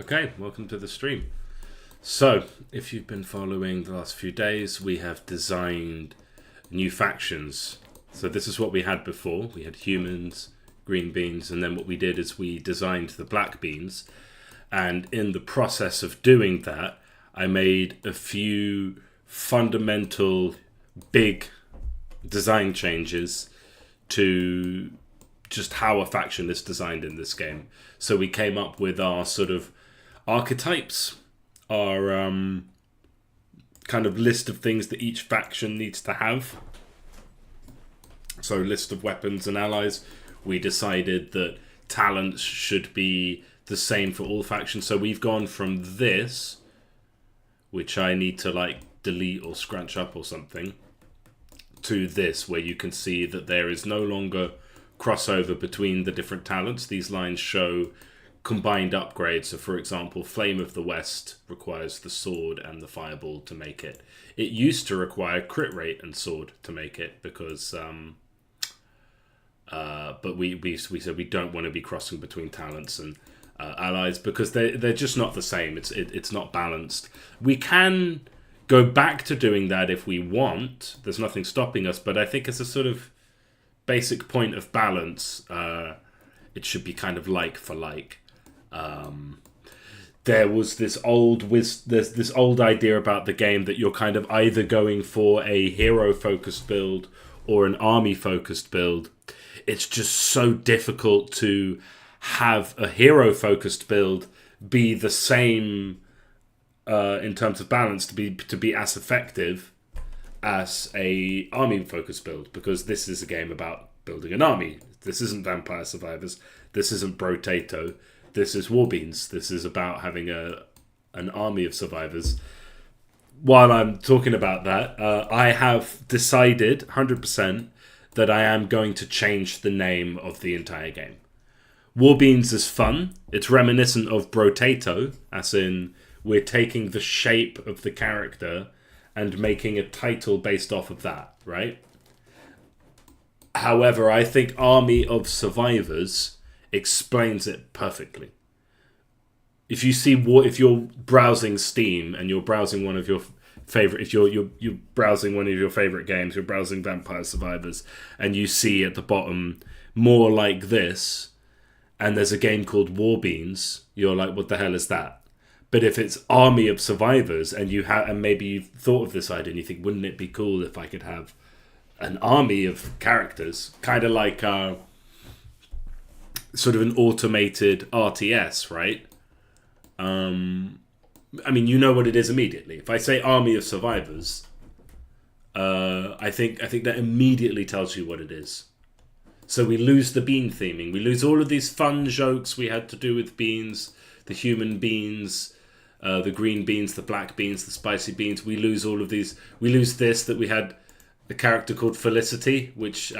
Okay, welcome to the stream. So, if you've been following the last few days, we have designed new factions. So this is what we had before. We had humans, green beans, and then what we did is we designed the black beans. And in the process of doing that, I made a few fundamental big design changes to just how a faction is designed in this game. So we came up with our sort of archetypes, our kind of list of things that each faction needs to have. So list of weapons and allies. We decided that talents should be the same for all factions. So we've gone from this, which I need to like delete or scratch up or something, to this, where you can see that there is no longer crossover between the different talents. These lines show combined upgrades. So for example, Flame of the West requires the sword and the fireball to make it. It used to require crit rate and sword to make it because but we said we don't want to be crossing between talents and allies because they're just not the same. It's not balanced. We can go back to doing that if we want. There's nothing stopping us, but I think as a sort of basic point of balance, it should be kind of like for like. There was this old idea about the game that you're kind of either going for a hero focused build or an army focused build. It's just so difficult to have a hero focused build be the same in terms of balance to be as effective as a army focused build, because this is a game about building an army. This isn't Vampire Survivors. This isn't Brotato. This is Warbeans. This is about having an army of survivors. While I'm talking about that, I have decided 100% that I am going to change the name of the entire game. Warbeans is fun. It's reminiscent of Brotato, as in we're taking the shape of the character and making a title based off of that, right? However, I think Army of Survivors explains it perfectly. If you're browsing Steam and you're browsing one of your favorite, if you're browsing one of your favorite games, you're browsing Vampire Survivors, and you see at the bottom more like this, and there's a game called Warbeans, you're like, what the hell is that? But if it's Army of Survivors and maybe you've thought of this idea and you think, wouldn't it be cool if I could have an army of characters, kind of like sort of an automated RTS, right? I mean, you know what it is immediately. If I say Army of Survivors, I think that immediately tells you what it is. So we lose the bean theming. We lose all of these fun jokes we had to do with beans, the human beans, the green beans, the black beans, the spicy beans. We lose all of these. We lose this, that we had a character called Felicity, which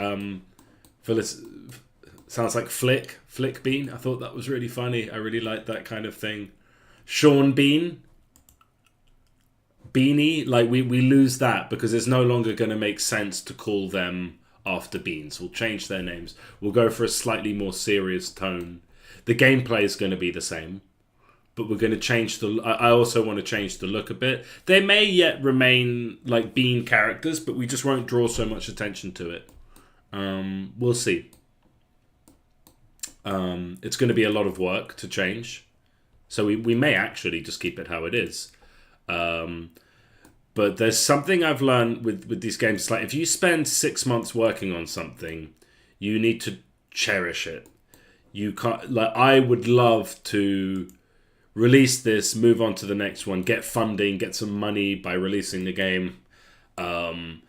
sounds like Flick Bean. I thought that was really funny. I really liked that kind of thing. Sean Bean, Beanie, like we lose that because it's no longer going to make sense to call them after beans. We'll change their names. We'll go for a slightly more serious tone. The gameplay is going to be the same, but we're going to change I also want to change the look a bit. They may yet remain like bean characters, but we just won't draw so much attention to it. We'll see. It's going to be a lot of work to change, so we may actually just keep it how it is. But there's something I've learned with these games. Like if you spend 6 months working on something, you need to cherish it. You can't, like, I would love to release this, move on to the next one, get funding, get some money by releasing the game, and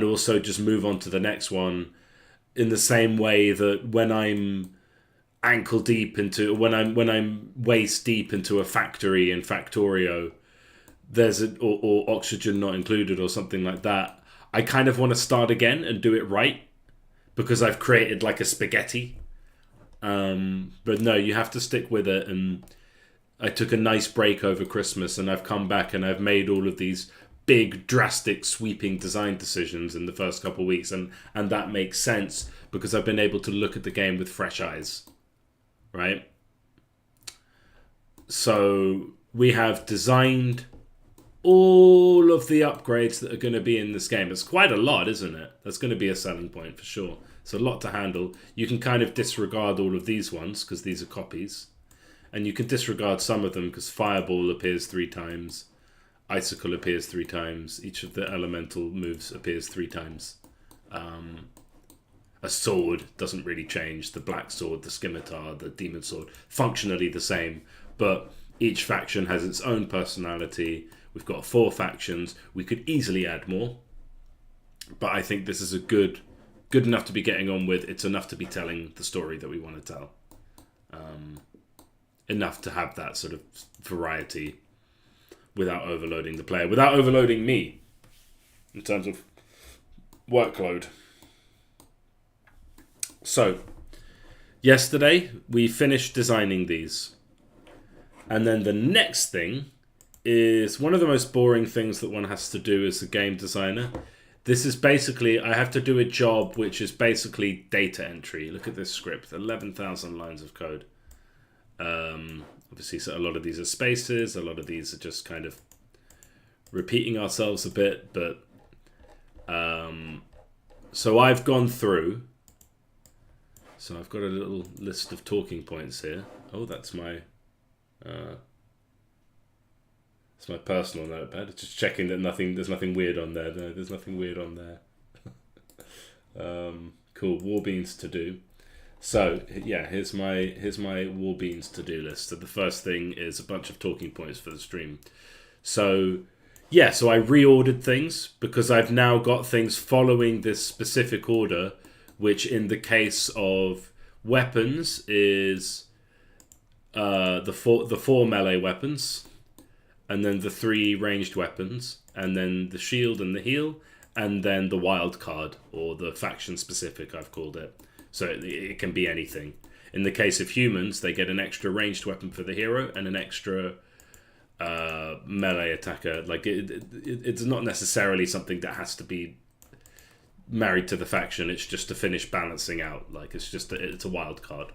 also just move on to the next one in the same way that when I'm when I'm waist deep into a factory in Factorio, there's or oxygen not included or something like that, I kind of want to start again and do it right because I've created like a spaghetti. But no, you have to stick with it. And I took a nice break over Christmas and I've come back and I've made all of these big, drastic, sweeping design decisions in the first couple of weeks. And that makes sense because I've been able to look at the game with fresh eyes, right? So we have designed all of the upgrades that are going to be in this game. It's quite a lot, isn't it? That's going to be a selling point for sure. It's a lot to handle. You can kind of disregard all of these ones because these are copies. And you can disregard some of them because Fireball appears 3 times. Icicle appears 3 times. Each of the elemental moves appears 3 times. A sword doesn't really change. The black sword, the scimitar, the demon sword, functionally the same. But each faction has its own personality. We've got 4 factions. We could easily add more. But I think this is a good enough to be getting on with. It's enough to be telling the story that we want to tell. Enough to have that sort of variety without overloading the player, without overloading me in terms of workload. So, yesterday we finished designing these. And then the next thing is one of the most boring things that one has to do as a game designer. This is basically, I have to do a job which is basically data entry. Look at this script, 11,000 lines of code. Obviously, so a lot of these are spaces, a lot of these are just kind of repeating ourselves a bit, but so I've gone through. So I've got a little list of talking points here. Oh, that's my personal notepad. Just checking that there's nothing weird on there. No, there's nothing weird on there. Cool, war beans to do. So yeah, here's my war beans to-do list. So the first thing is a bunch of talking points for the stream. So yeah, so I reordered things because I've now got things following this specific order, which in the case of weapons is the four melee weapons, and then the 3 ranged weapons, and then the shield and the heal, and then the wild card, or the faction specific, I've called it. So it can be anything. In the case of humans, they get an extra ranged weapon for the hero and an extra melee attacker. Like it's not necessarily something that has to be married to the faction. It's just to finish balancing out. Like it's a wild card.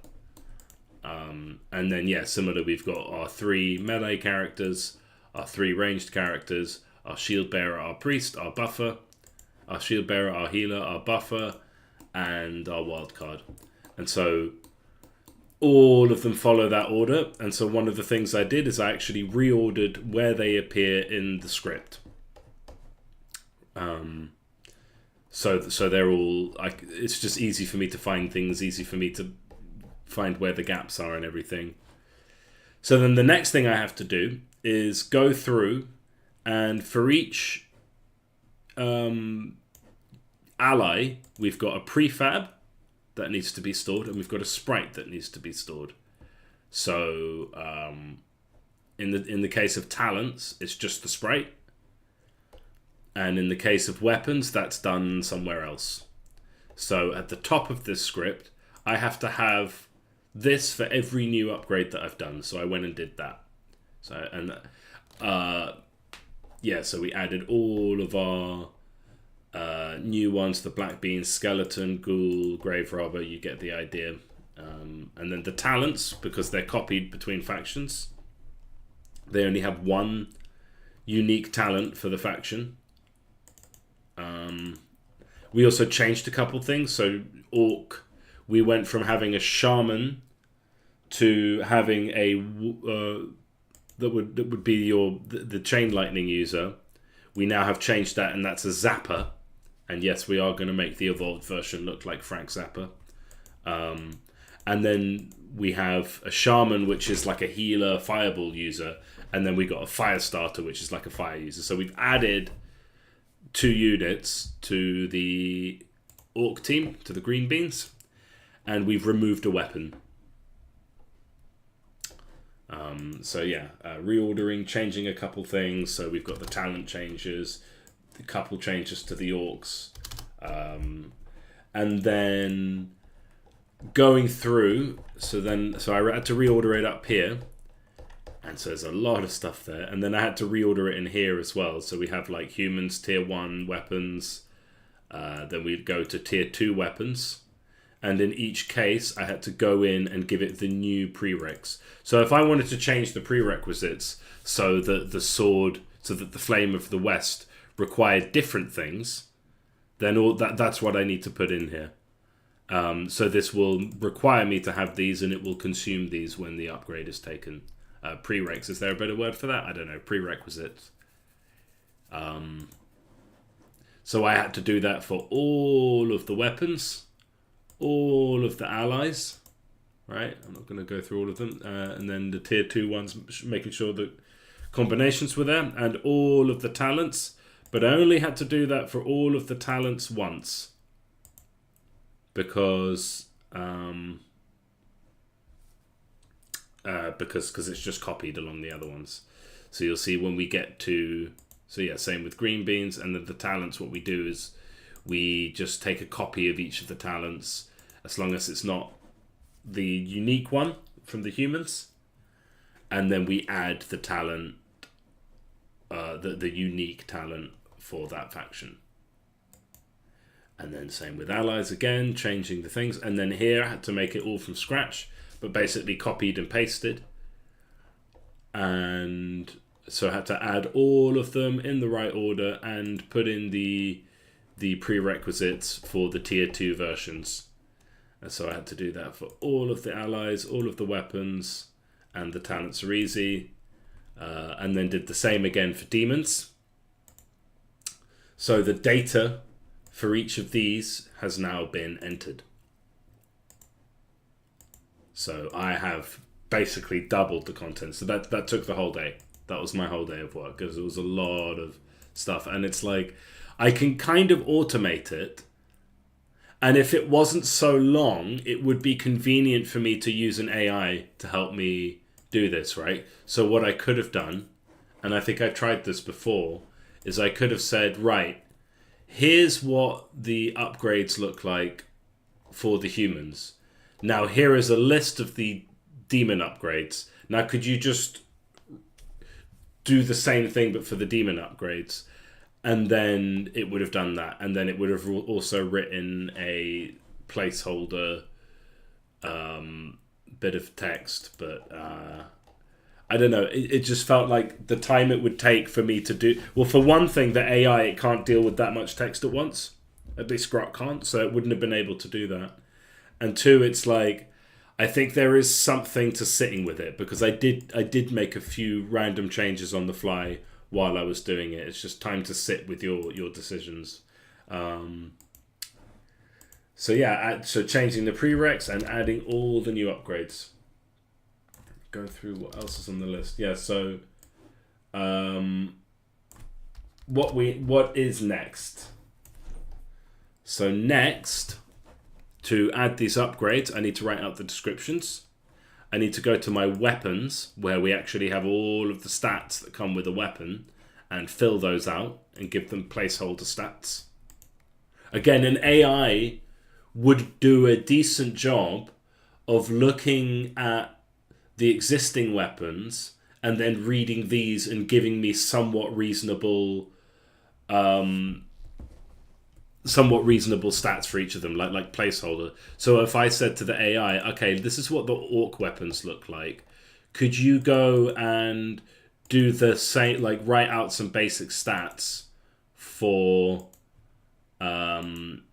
And then yeah, similar. We've got our 3 melee characters, our 3 ranged characters, our shield bearer, our priest, our buffer, our shield bearer, our healer, our buffer, and our wild card. And so all of them follow that order. And so one of the things I did is I actually reordered where they appear in the script. So they're all it's just easy for me to find things, easy for me to find where the gaps are and everything. So then the next thing I have to do is go through and for each ally, we've got a prefab that needs to be stored, and we've got a sprite that needs to be stored. So in the case of talents, it's just the sprite, and in the case of weapons, that's done somewhere else. So at the top of this script, I have to have this for every new upgrade that I've done. So I went and did that. So yeah, so we added all of our new ones, the black bean, skeleton, ghoul, grave robber, you get the idea. And then the talents, because they're copied between factions, they only have 1 unique talent for the faction. We also changed a couple things. So orc, we went from having a shaman to having a that would be the chain lightning user. We now have changed that, and that's a zapper. And yes, we are going to make the evolved version look like Frank Zappa. And then we have a shaman, which is like a healer, fireball user. And then we got a fire starter, which is like a fire user. So we've added 2 units to the orc team, to the green beans. And we've removed a weapon. So yeah, reordering, changing a couple things. So we've got the talent changes, a couple changes to the orcs, and then going through. So I had to reorder it up here, and so there's a lot of stuff there. And then I had to reorder it in here as well. So we have like humans tier 1 weapons, then we'd go to tier 2 weapons, And in each case, I had to go in and give it the new prereqs. So if I wanted to change the prerequisites so that the sword, so that the Flame of the West required different things, then that's what I need to put in here. So this will require me to have these, and it will consume these when the upgrade is taken. Prereqs, is there a better word for that? I don't know. Prerequisites. So I had to do that for all of the weapons, all of the allies, right? I'm not going to go through all of them. And then the tier 2 ones, making sure that combinations were there, and all of the talents. But I only had to do that for all of the talents once. Because it's just copied along the other ones. So you'll see when we get to... So yeah, same with green beans. And then the talents, what we do is we just take a copy of each of the talents, as long as it's not the unique one from the humans. And then we add the talent, the unique talent for that faction. And then same with allies again, changing the things. And then here I had to make it all from scratch, but basically copied and pasted. And so I had to add all of them in the right order and put in the prerequisites for the tier 2 versions. And so I had to do that for all of the allies, all of the weapons, and the talents are easy. And then did the same again for demons. So the data for each of these has now been entered. So I have basically doubled the content. So that took the whole day. That was my whole day of work, because it was a lot of stuff. And it's like, I can kind of automate it. And if it wasn't so long, it would be convenient for me to use an AI to help me do this, right? So what I could have done, and I think I tried this before, is I could have said, right, here's what the upgrades look like for the humans. Now here is a list of the demon upgrades. Now could you just do the same thing but for the demon upgrades? And then it would have done that. And then it would have also written a placeholder bit of text. But I don't know. It just felt like the time it would take for me to do... Well, for one thing, the AI, it can't deal with that much text at once. At least Grok can't, so it wouldn't have been able to do that. And two, it's like, I think there is something to sitting with it, because I did make a few random changes on the fly while I was doing it. It's just time to sit with your decisions. So yeah, so changing the prereqs and adding all the new upgrades. Go through what else is on the list. Yeah, so what is next? So next, to add these upgrades, I need to write out the descriptions. I need to go to my weapons, where we actually have all of the stats that come with a weapon, and fill those out and give them placeholder stats. Again, an AI would do a decent job of looking at the existing weapons and then reading these and giving me somewhat reasonable stats for each of them, like placeholder. So if I said to the AI, okay, this is what the orc weapons look like, could you go and do the same, like write out some basic stats for the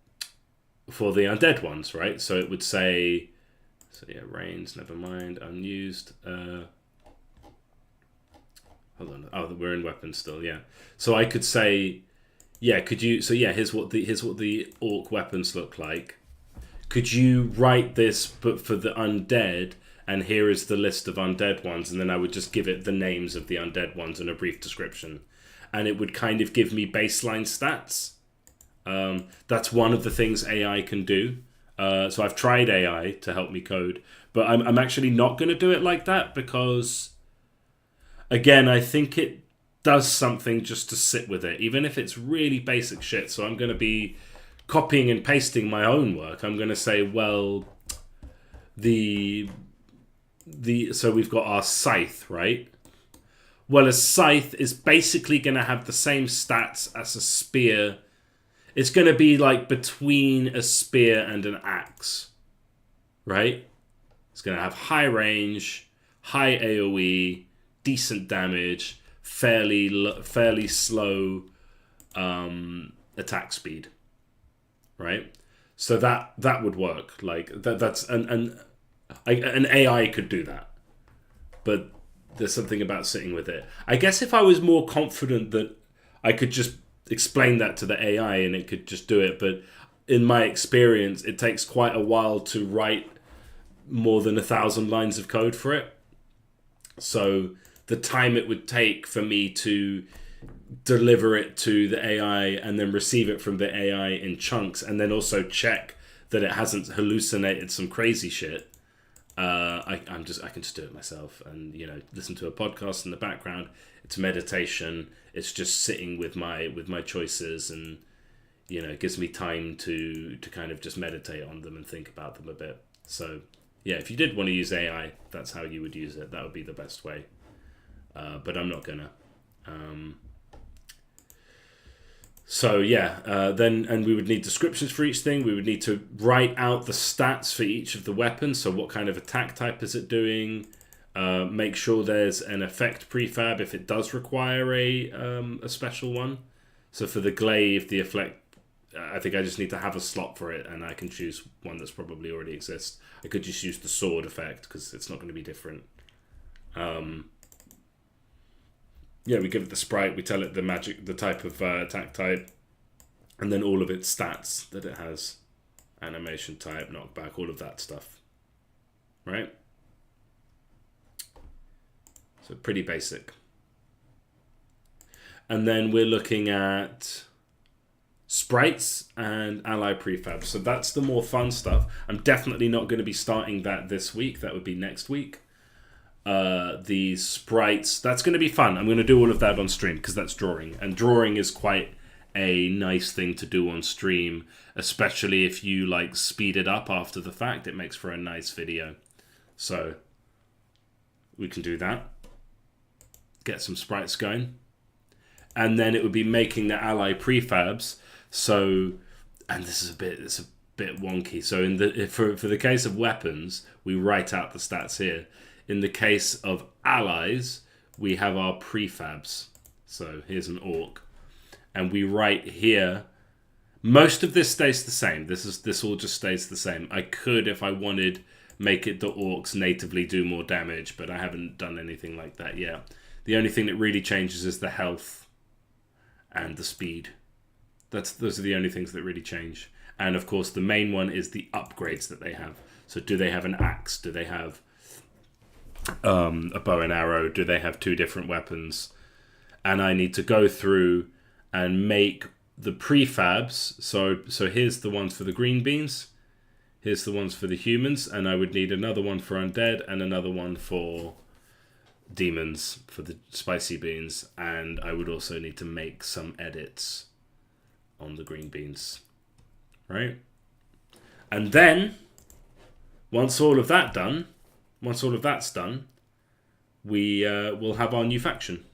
undead ones, right? So it would say, so yeah, reigns, never mind, unused. Hold on, oh, we're in weapons still, yeah. So I could say, yeah, could you? So yeah, here's what the orc weapons look like. Could you write this, but for the undead? And here is the list of undead ones, and then I would just give it the names of the undead ones and a brief description, and it would kind of give me baseline stats. That's one of the things AI can do. So I've tried AI to help me code, but I'm actually not going to do it like that, because, again, I think it does something just to sit with it, even if it's really basic shit. So I'm going to be copying and pasting my own work. I'm going to say, well, so we've got our scythe, right? Well, a scythe is basically going to have the same stats as a spear. It's going to be like between a spear and an axe, right? It's going to have high range, high AoE, decent damage, fairly slow attack speed, right? So that would work. Like that's an AI could do that, but there's something about sitting with it. I guess if I was more confident that I could just explain that to the AI and it could just do it, but in my experience, it takes quite a while to write more than 1,000 lines of code for it. So the time it would take for me to deliver it to the AI and then receive it from the AI in chunks and then also check that it hasn't hallucinated some crazy shit. I can just do it myself and listen to a podcast in the background. It's meditation. It's just sitting with my choices, and it gives me time to kind of just meditate on them and think about them a bit. So yeah, if you did want to use AI, that's how you would use it. That would be the best way. But I'm not gonna. So yeah, then we would need descriptions for each thing. We would need to write out the stats for each of the weapons. So what kind of attack type is it doing? Make sure there's an effect prefab if it does require a special one. So for the glaive, the effect, I think I just need to have a slot for it, and I can choose one that's probably already exists. I could just use the sword effect because it's not going to be different. Yeah, we give it the sprite, we tell it the type of attack type, and then all of its stats that it has. Animation type, knockback, all of that stuff. Right? So pretty basic. And then we're looking at sprites and ally prefabs. So that's the more fun stuff. I'm definitely not going to be starting that this week. That would be next week. These sprites, that's going to be fun. I'm going to do all of that on stream because that's drawing, and drawing is quite a nice thing to do on stream, especially if you like speed it up after the fact. It makes for a nice video. So we can do that, get some sprites going, and then it would be making the ally prefabs. So, and it's a bit wonky. So for the case of weapons, we write out the stats here. In the case of allies, we have our prefabs. So here's an orc. And we write here, most of this stays the same. This all just stays the same. I could, if I wanted, make it the orcs natively do more damage, but I haven't done anything like that yet. The only thing that really changes is the health and the speed. Those are the only things that really change. And of course, the main one is the upgrades that they have. So do they have an axe? Do they have a bow and arrow? Do they have 2 different weapons? And I need to go through and make the prefabs. So here's the ones for the green beans. Here's the ones for the humans. And I would need another one for undead and another one for demons, for the spicy beans. And I would also need to make some edits on the green beans. Right? And then, once all of that's done, we will have our new faction.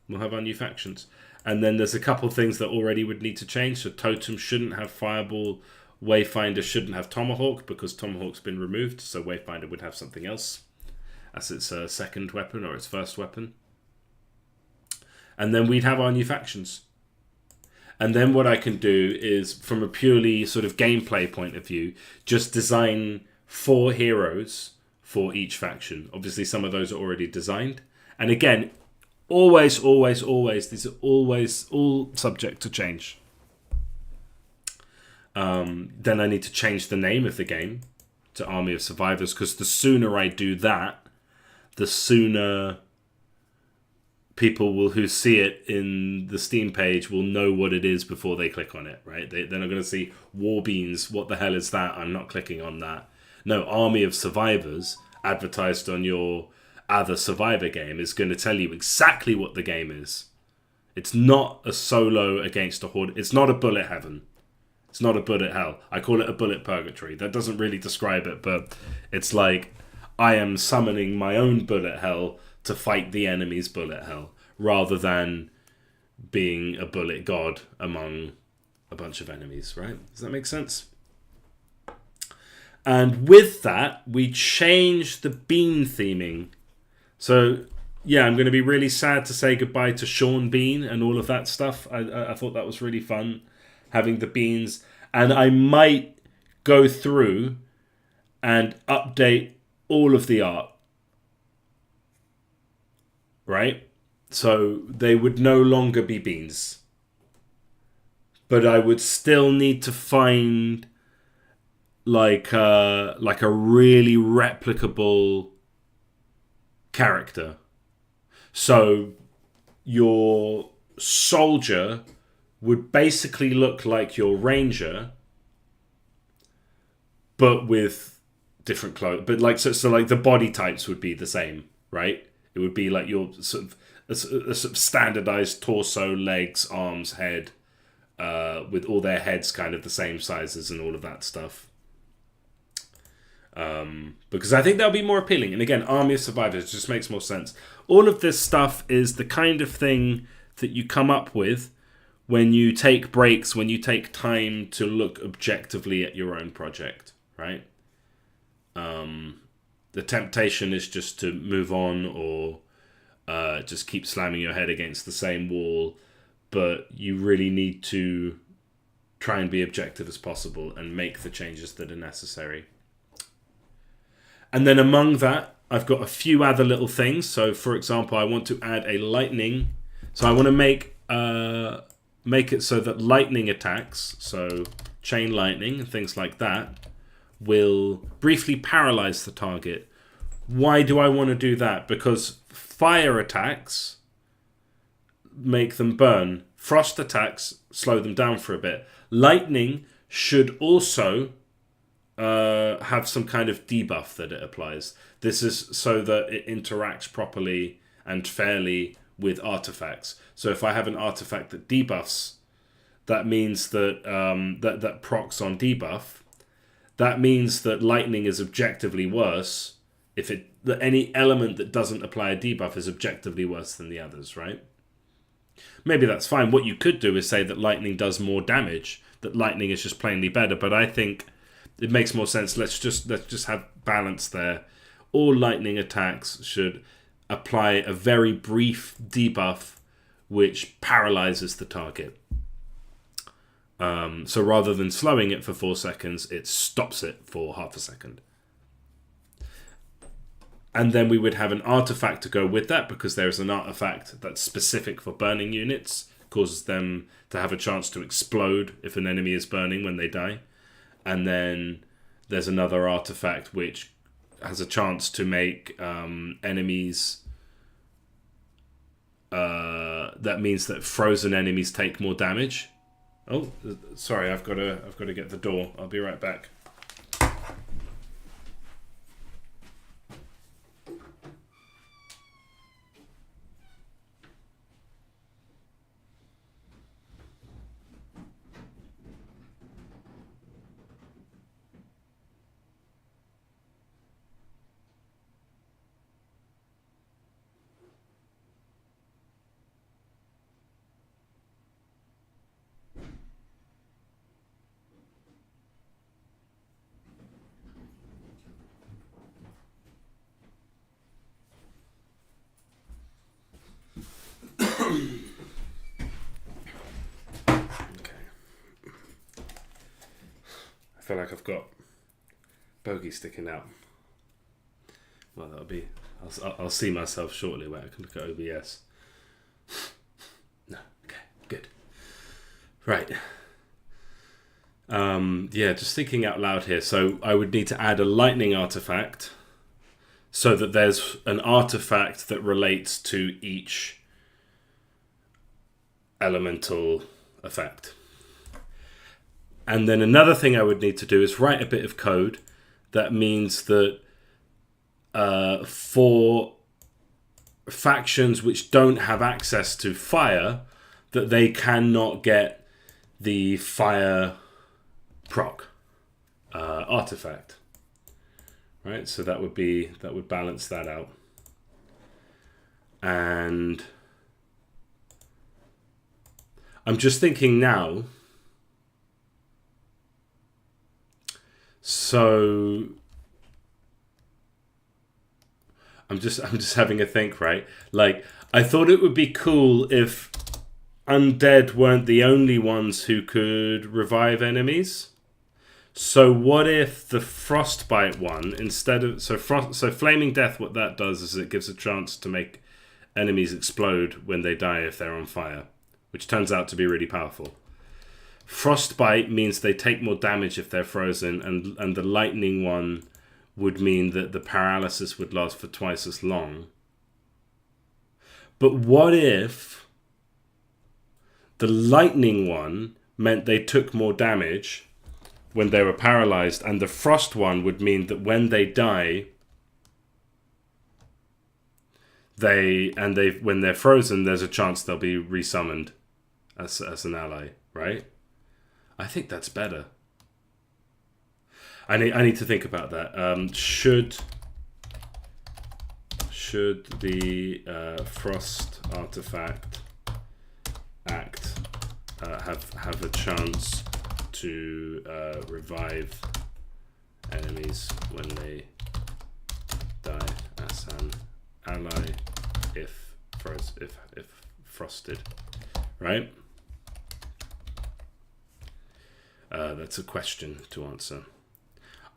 We'll have our new factions. And then there's a couple things that already would need to change. So Totem shouldn't have Fireball. Wayfinder shouldn't have Tomahawk because Tomahawk's been removed. So Wayfinder would have something else as its second weapon or its first weapon. And then we'd have our new factions. And then what I can do is, from a purely sort of gameplay point of view, just design 4 heroes for each faction. Obviously, some of those are already designed. And again, always, these are always all subject to change. Then I need to change the name of the game to Army of Survivors, because the sooner I do that, the sooner people who see it in the Steam page will know what it is before they click on it, right? They're not going to see Warbeans. What the hell is that? I'm not clicking on that. No, Army of Survivors, advertised on your other Survivor game, is going to tell you exactly what the game is. It's not a solo against a horde. It's not a bullet heaven. It's not a bullet hell. I call it a bullet purgatory. That doesn't really describe it, but it's like I am summoning my own bullet hell to fight the enemy's bullet hell, rather than being a bullet god among a bunch of enemies, right? Does that make sense? And with that, we changed the bean theming. So, yeah, I'm going to be really sad to say goodbye to Sean Bean and all of that stuff. I thought that was really fun, having the beans. And I might go through and update all of the art. Right? So they would no longer be beans. But I would still need to find like a really replicable character. So your soldier would basically look like your ranger, but with different clothes. But like so like the body types would be the same, right? It would be like your sort of a sort of standardized torso, legs, arms, head, with all their heads kind of the same sizes and all of that stuff. Because I think that would be more appealing. And again, Army of Survivors just makes more sense. All of this stuff is the kind of thing that you come up with when you take breaks, when you take time to look objectively at your own project, right? The temptation is just to move on or just keep slamming your head against the same wall. But you really need to try and be objective as possible and make the changes that are necessary. And then among that, I've got a few other little things. So, for example, I want to add a lightning. So I want to make it so that lightning attacks, so chain lightning and things like that, will briefly paralyze the target. Why do I want to do that? Because fire attacks make them burn. Frost attacks slow them down for a bit. Lightning should also have some kind of debuff that it applies. This is so that it interacts properly and fairly with artifacts. So if I have an artifact that debuffs, that means that that procs on debuff. That means that lightning is objectively worse if that any element that doesn't apply a debuff is objectively worse than the others, right? Maybe that's fine. What you could do is say that lightning does more damage, that lightning is just plainly better, but I think it makes more sense. Let's just have balance there. All lightning attacks should apply a very brief debuff which paralyzes the target. So rather than slowing it for 4 seconds, it stops it for half a second. And then we would have an artifact to go with that, because there is an artifact that's specific for burning units, causes them to have a chance to explode if an enemy is burning when they die. And then there's another artifact which has a chance to make enemies... that means that frozen enemies take more damage. Oh, sorry, I've got to get the door. I'll be right back. I feel like I've got bogey sticking out. Well, that'll be... I'll see myself shortly where I can look at OBS. No, okay, good. Right. Yeah, just thinking out loud here. So I would need to add a lightning artifact so that there's an artifact that relates to each elemental effect. And then another thing I would need to do is write a bit of code that means that for factions which don't have access to fire, that they cannot get the fire proc artifact. Right, so that would balance that out. And I'm just thinking now. So So I'm just having a think, right? Like, I thought it would be cool if undead weren't the only ones who could revive enemies. So what if the frostbite one, instead of so flaming death, what that does is it gives a chance to make enemies explode when they die if they're on fire, which turns out to be really powerful. Frostbite means they take more damage if they're frozen, and the lightning one would mean that the paralysis would last for twice as long. But what if the lightning one meant they took more damage when they were paralyzed, and the frost one would mean that when they die, when they're frozen, there's a chance they'll be resummoned as an ally, right? I think that's better. I need to think about that. Should the frost artifact act have a chance to revive enemies when they die as an ally if frosted, right? That's a question to answer.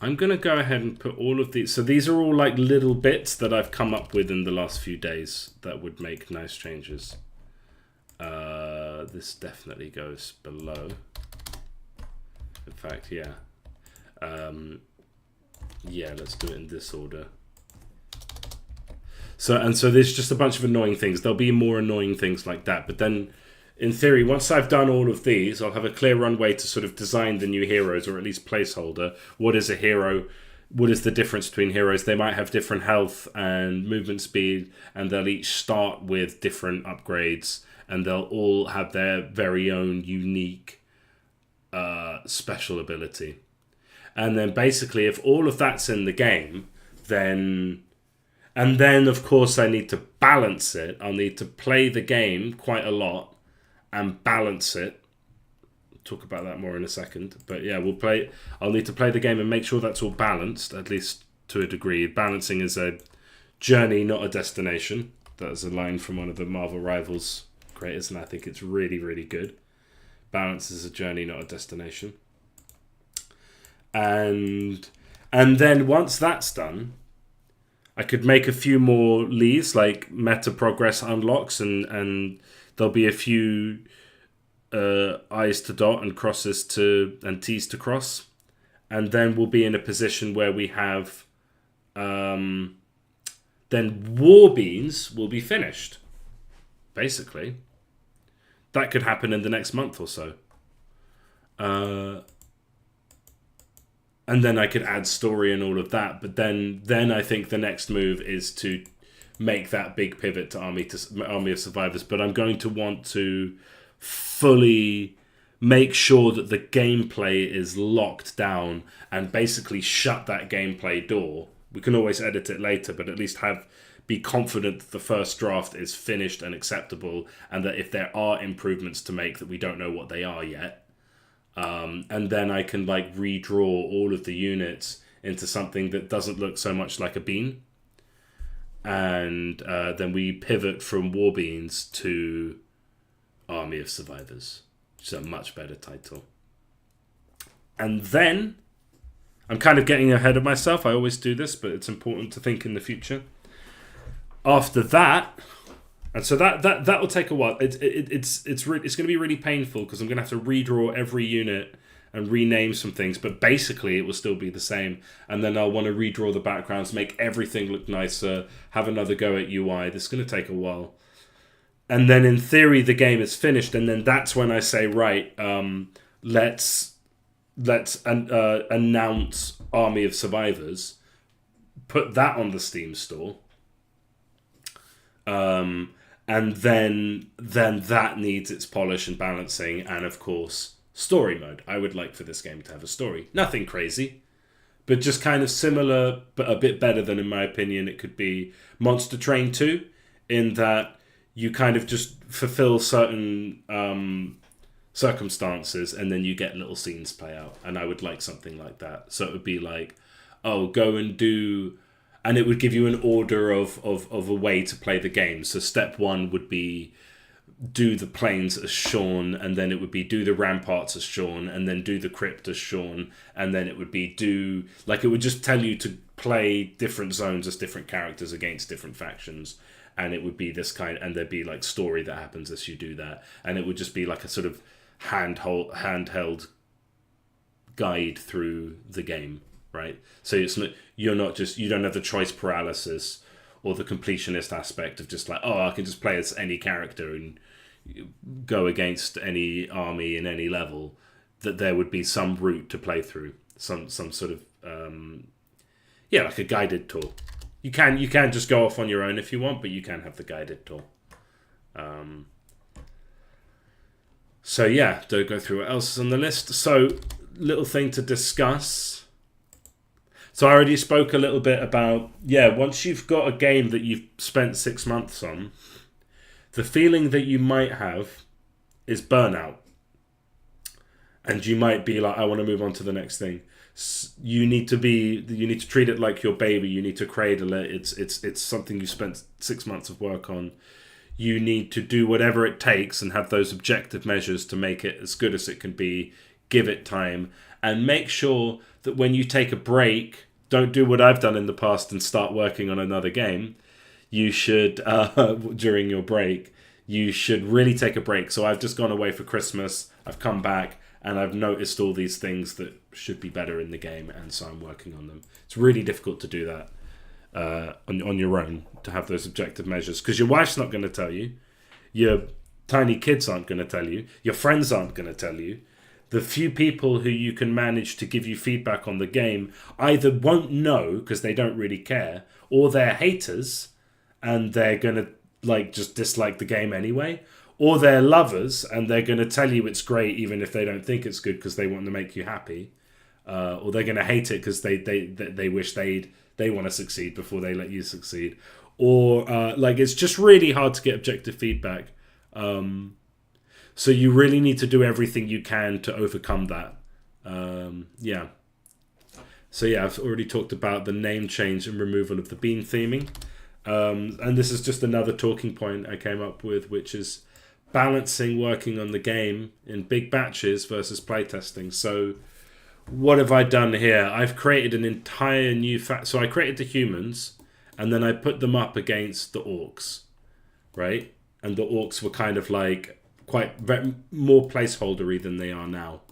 I'm going to go ahead and put all of these. So these are all like little bits that I've come up with in the last few days that would make nice changes. This definitely goes below. In fact, yeah. Yeah, let's do it in this order. So there's just a bunch of annoying things. There'll be more annoying things like that. But then, in theory, once I've done all of these, I'll have a clear runway to sort of design the new heroes, or at least placeholder. What is a hero? What is the difference between heroes? They might have different health and movement speed, and they'll each start with different upgrades, and they'll all have their very own unique special ability. And then basically, if all of that's in the game, then... And then, of course, I need to balance it. I'll need to play the game quite a lot and balance it. Talk about that more in a second. But yeah, I'll need to play the game and make sure that's all balanced, at least to a degree. Balancing is a journey, not a destination. That is a line from one of the Marvel Rivals creators, and I think it's really, really good. Balance is a journey, not a destination. And then once that's done, I could make a few more leaves, like meta progress unlocks, and there'll be a few I's to dot and crosses and T's to cross. And then we'll be in a position where we have... then Warbeans will be finished, basically. That could happen in the next month or so. And then I could add story and all of that. But then I think the next move is to make that big pivot to Army of Survivors. But I'm going to want to fully make sure that the gameplay is locked down and basically shut that gameplay door. We can always edit it later, but at least be confident that the first draft is finished and acceptable, and that if there are improvements to make that we don't know what they are yet, and then I can like redraw all of the units into something that doesn't look so much like a bean. And then we pivot from Warbeans to Army of Survivors, which is a much better title. And then, I'm kind of getting ahead of myself. I always do this, but it's important to think in the future. After that... And so that will take a while. It's going to be really painful because I'm going to have to redraw every unit and rename some things. But basically, it will still be the same. And then I'll want to redraw the backgrounds, make everything look nicer, have another go at UI. This is going to take a while. And then in theory, the game is finished. And then that's when I say, right, let's announce Army of Survivors, put that on the Steam store. And then that needs its polish and balancing, and of course, story mode. I would like for this game to have a story. Nothing crazy, but just kind of similar, but a bit better than, in my opinion, it could be Monster Train 2, in that you kind of just fulfill certain circumstances, and then you get little scenes play out. And I would like something like that. So it would be like, oh, go and do, and it would give you an order of a way to play the game. So step one would be do the plains as Sean, and then it would be do the ramparts as Sean, and then do the crypt as Sean, and then it would be do, like, it would just tell you to play different zones as different characters against different factions, and it would be this kind, and there'd be like story that happens as you do that, and it would just be like a sort of handheld guide through the game, right? So it's not, you don't have the choice paralysis or the completionist aspect of just like, oh, I can just play as any character and go against any army in any level. That there would be some route to play through, some sort of like a guided tour. You can just go off on your own if you want, but you can have the guided tour. So yeah, don't go through what else is on the list. So little thing to discuss. So I already spoke a little bit about, once you've got a game that you've spent 6 months on, the feeling that you might have is burnout. And you might be like, I want to move on to the next thing. You need to treat it like your baby. You need to cradle it. It's something you spent 6 months of work on. You need to do whatever it takes and have those objective measures to make it as good as it can be. Give it time. And make sure that when you take a break, don't do what I've done in the past and start working on another game. You should, during your break, you should really take a break. So I've just gone away for Christmas. I've come back and I've noticed all these things that should be better in the game. And so I'm working on them. It's really difficult to do that on your own, to have those objective measures. Because your wife's not going to tell you. Your tiny kids aren't going to tell you. Your friends aren't going to tell you. The few people who you can manage to give you feedback on the game either won't know because they don't really care, or they're haters and they're going to just dislike the game anyway, or they're lovers and they're going to tell you it's great even if they don't think it's good because they want to make you happy, or they're going to hate it because they wish they want to succeed before they let you succeed, or it's just really hard to get objective feedback. So you really need to do everything you can to overcome that. So I've already talked about the name change and removal of the bean theming. And this is just another talking point I came up with, which is balancing working on the game in big batches versus playtesting. So what have I done here? I've created an entire new so I created the humans and then I put them up against the orcs, right? And the orcs were kind of like more placeholdery than they are now.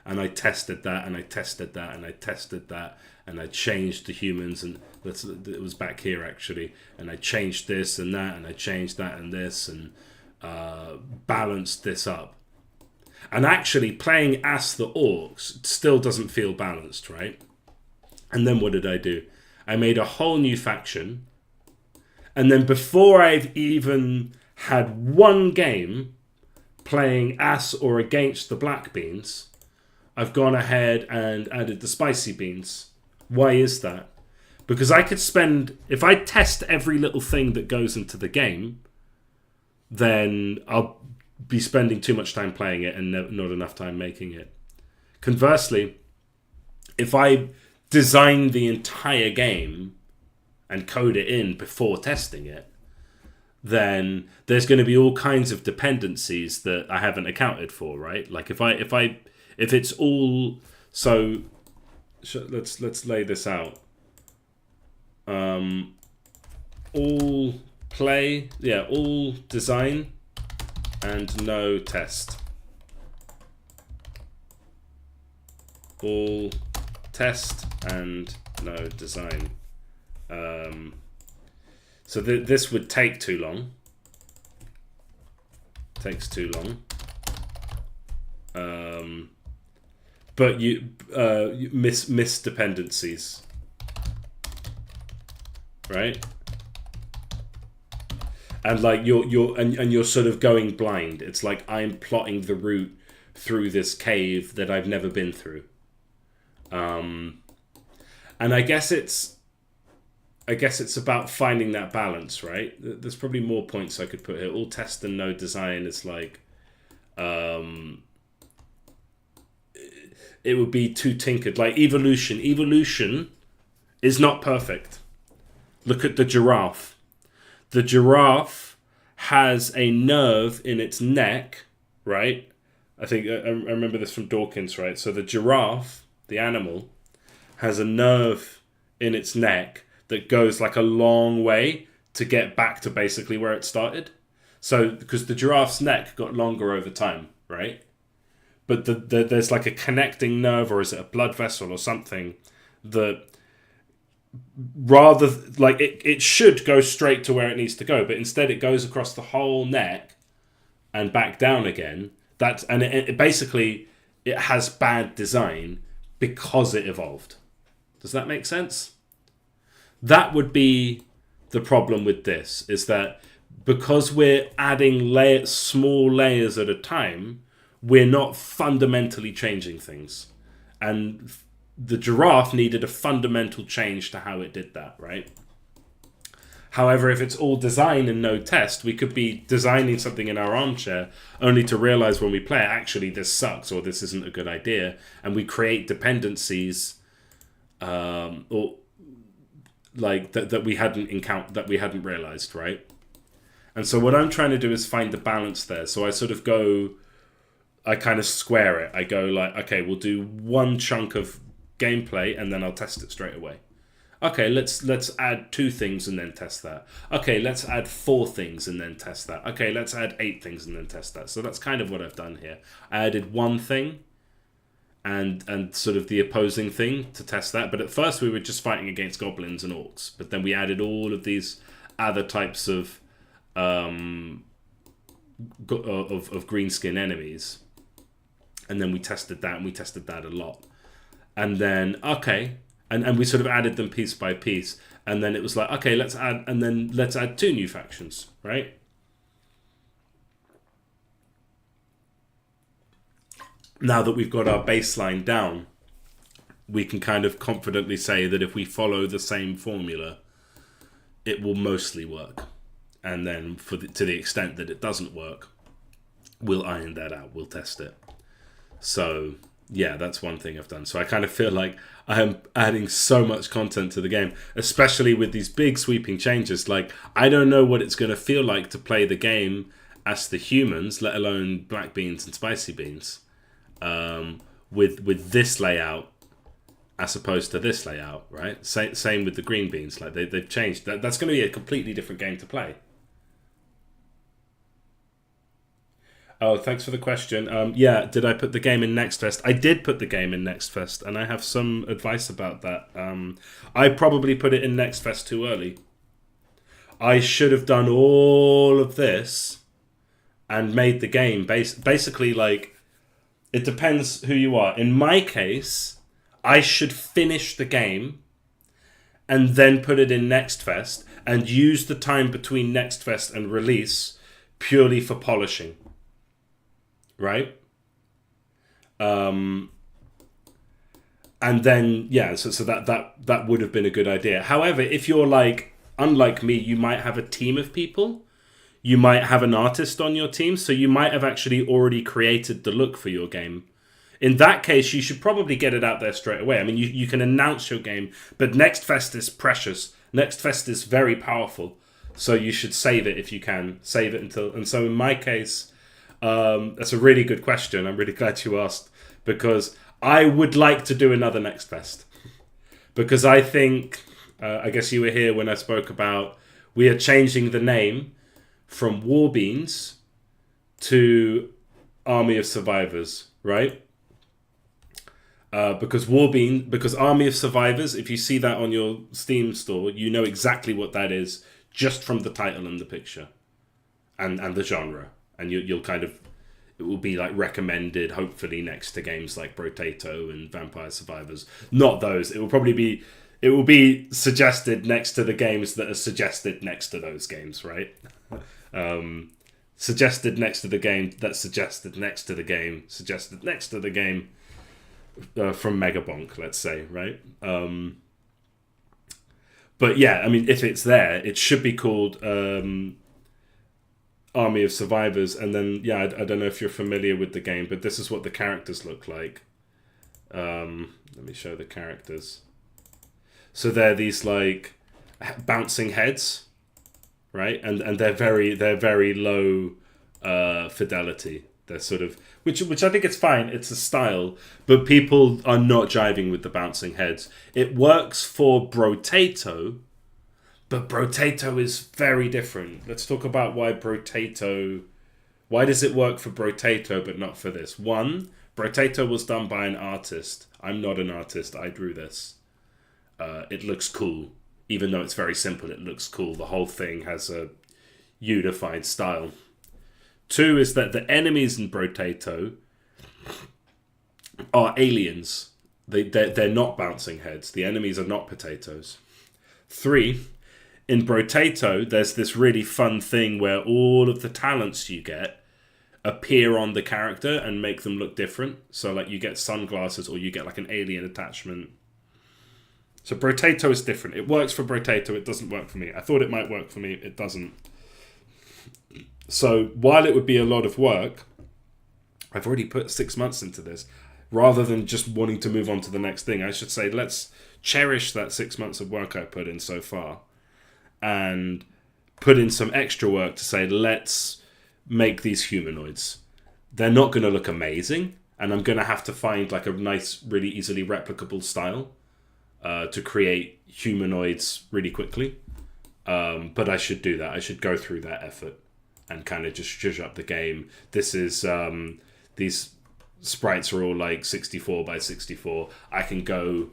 And I tested that, and I tested that, and I tested that, and I changed the humans, and it was back here actually, and I changed this and that, and I changed that and this, and balanced this up. And actually playing as the orcs still doesn't feel balanced, right? And then what did I do? I made a whole new faction, and then before I've even had one game playing as or against the black beans, I've gone ahead and added the spicy beans. Why is that? Because I could spend, if I test every little thing that goes into the game, then I'll be spending too much time playing it and not enough time making it. Conversely, if I design the entire game and code it in before testing it, then there's going to be all kinds of dependencies that I haven't accounted for, right? Like if it's all, so let's lay this out. All play, all design and no test. All test and no design. So this would take too long. Takes too long. But you miss dependencies, right? And like you're sort of going blind. It's like I'm plotting the route through this cave that I've never been through. And I guess it's about finding that balance, right? There's probably more points I could put here. All test and no design is like, it would be too tinkered. Like evolution. Evolution is not perfect. Look at the giraffe. The giraffe has a nerve in its neck, right? I think I remember this from Dawkins, right? So the giraffe, the animal, has a nerve in its neck that goes like a long way to get back to basically where it started. So because the giraffe's neck got longer over time, right? But there's like a connecting nerve, or is it a blood vessel or something, that rather like it should go straight to where it needs to go, but instead it goes across the whole neck and back down again. It basically, it has bad design because it evolved. Does that make sense? That would be the problem with this, is that because we're adding small layers at a time, we're not fundamentally changing things. And the giraffe needed a fundamental change to how it did that, right? However, if it's all design and no test, we could be designing something in our armchair only to realize when we play it, actually this sucks or this isn't a good idea, and we create dependencies or like that we hadn't encountered, that we hadn't realized, right? And so what I'm trying to do is find the balance there. So I kind of square it. I go like, okay, we'll do one chunk of gameplay and then I'll test it straight away. Okay, let's add 2 things and then test that. Okay, let's add 4 things and then test that. Okay, let's add 8 things and then test that. So that's kind of what I've done here. I added 1 thing and sort of the opposing thing to test that. But at first we were just fighting against goblins and orcs. But then we added all of these other types of greenskin enemies. And then we tested that, and we tested that a lot. And then, okay... And we sort of added them piece by piece. And then it was like, okay, let's add 2 new factions, right? Now that we've got our baseline down, we can kind of confidently say that if we follow the same formula, it will mostly work. And then to the extent that it doesn't work, we'll iron that out. We'll test it. So... yeah, that's one thing I've done. So I kind of feel like I am adding so much content to the game, especially with these big sweeping changes. Like, I don't know what it's going to feel like to play the game as the humans, let alone black beans and spicy beans, with this layout as opposed to this layout, right? Same with the green beans. Like, they've changed. That's going to be a completely different game to play. Oh, thanks for the question. Yeah, did I put the game in Next Fest? I did put the game in Next Fest, and I have some advice about that. I probably put it in Next Fest too early. I should have done all of this and made the game basically like, it depends who you are. In my case, I should finish the game and then put it in Next Fest and use the time between Next Fest and release purely for polishing. Right? And then, yeah, so that would have been a good idea. However, if you're like, unlike me, you might have a team of people. You might have an artist on your team, so you might have actually already created the look for your game. In that case, you should probably get it out there straight away. I mean, you can announce your game, but Next Fest is precious. Next Fest is very powerful, so you should save it if you can. Save it until... And so in my case... that's a really good question. I'm really glad you asked, because I would like to do another Next Fest. Because I think, I guess you were here when I spoke about, we are changing the name from Warbeans to Army of Survivors, right? Because Army of Survivors, if you see that on your Steam store, you know exactly what that is just from the title and the picture and the genre. And you'll kind of, it will be like recommended, hopefully, next to games like Brotato and Vampire Survivors. Not those. It will be suggested next to the games that are suggested next to those games, right? Suggested next to the game that's suggested next to the game, suggested next to the game from Megabonk, let's say, right? But yeah, I mean, if it's there, it should be called... Army of Survivors, and then I don't know if you're familiar with the game, but this is what the characters look like. Let me show the characters. So they're these like bouncing heads, right? And they're very low fidelity. They're sort of which I think it's fine. It's a style, but people are not jiving with the bouncing heads. It works for Brotato, but Brotato is very different. Let's talk about why Brotato. Why does it work for Brotato but not for this? One, Brotato was done by an artist. I'm not an artist. I drew this. It looks cool. Even though it's very simple, it looks cool. The whole thing has a unified style. Two is that the enemies in Brotato are aliens. They're not bouncing heads. The enemies are not potatoes. Three, in Brotato, there's this really fun thing where all of the talents you get appear on the character and make them look different. So like you get sunglasses or you get like an alien attachment. So Brotato is different. It works for Brotato. It doesn't work for me. I thought it might work for me. It doesn't. So while it would be a lot of work, I've already put 6 months into this. Rather than just wanting to move on to the next thing, I should say let's cherish that 6 months of work I put in so far and put in some extra work to say let's make these humanoids. They're not going to look amazing, and I'm going to have to find like a nice, really easily replicable style to create humanoids really quickly. But I should do that. I should go through that effort and kind of just zhuzh up the game. This is these sprites are all like 64 by 64. I can go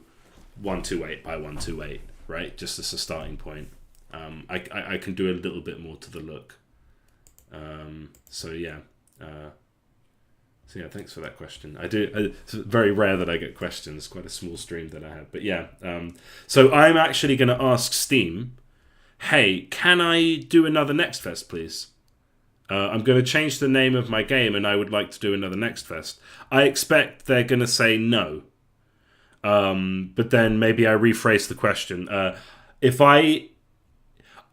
128 by 128, right? Just as a starting point. I can do a little bit more to the look. So yeah, thanks for that question. It's very rare that I get questions. It's quite a small stream that I have, but yeah. So I'm actually going to ask Steam, hey, can I do another Next Fest, please? I'm going to change the name of my game, and I would like to do another Next Fest. I expect they're going to say no, but then maybe I rephrase the question. If I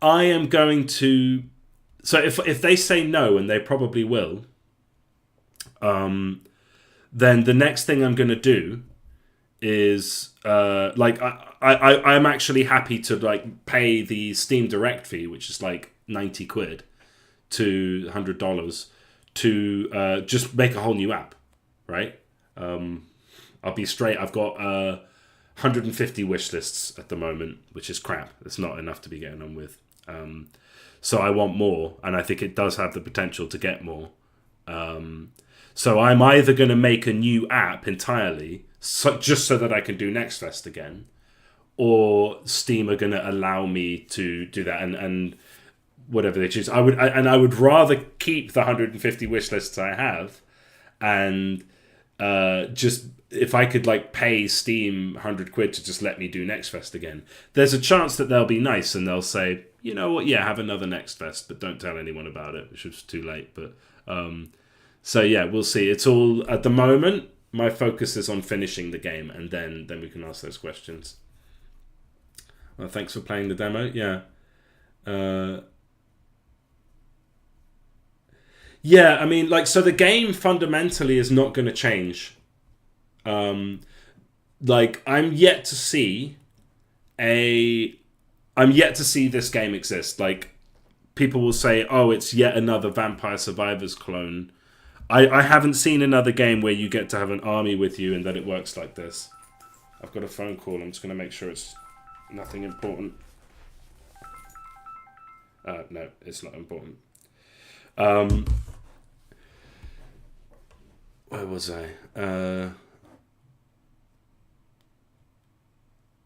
am going to. So if they say no, and they probably will, then the next thing I'm going to do is I'm actually happy to like pay the Steam Direct fee, which is like 90 quid to $100 to just make a whole new app, right? I'll be straight. I've got 150 wish lists at the moment, which is crap. It's not enough to be getting on with. So I want more, and I think it does have the potential to get more. So I'm either going to make a new app entirely, just so that I can do Next Fest again, or Steam are going to allow me to do that, and whatever they choose. I would rather keep the 150 wish lists I have, and just if I could like pay Steam 100 quid to just let me do Next Fest again. There's a chance that they'll be nice and they'll say, you know what, yeah, have another Next Fest, but don't tell anyone about it, which was too late. But so yeah, we'll see. It's all at the moment. My focus is on finishing the game, and then we can ask those questions. Well, thanks for playing the demo. Yeah. Yeah, I mean, like, so the game fundamentally is not going to change. Like, I'm yet to see this game exist. Like, people will say, oh, it's yet another Vampire Survivors clone. I haven't seen another game where you get to have an army with you and that it works like this. I've got a phone call. I'm just going to make sure it's nothing important. No, it's not important. Where was I?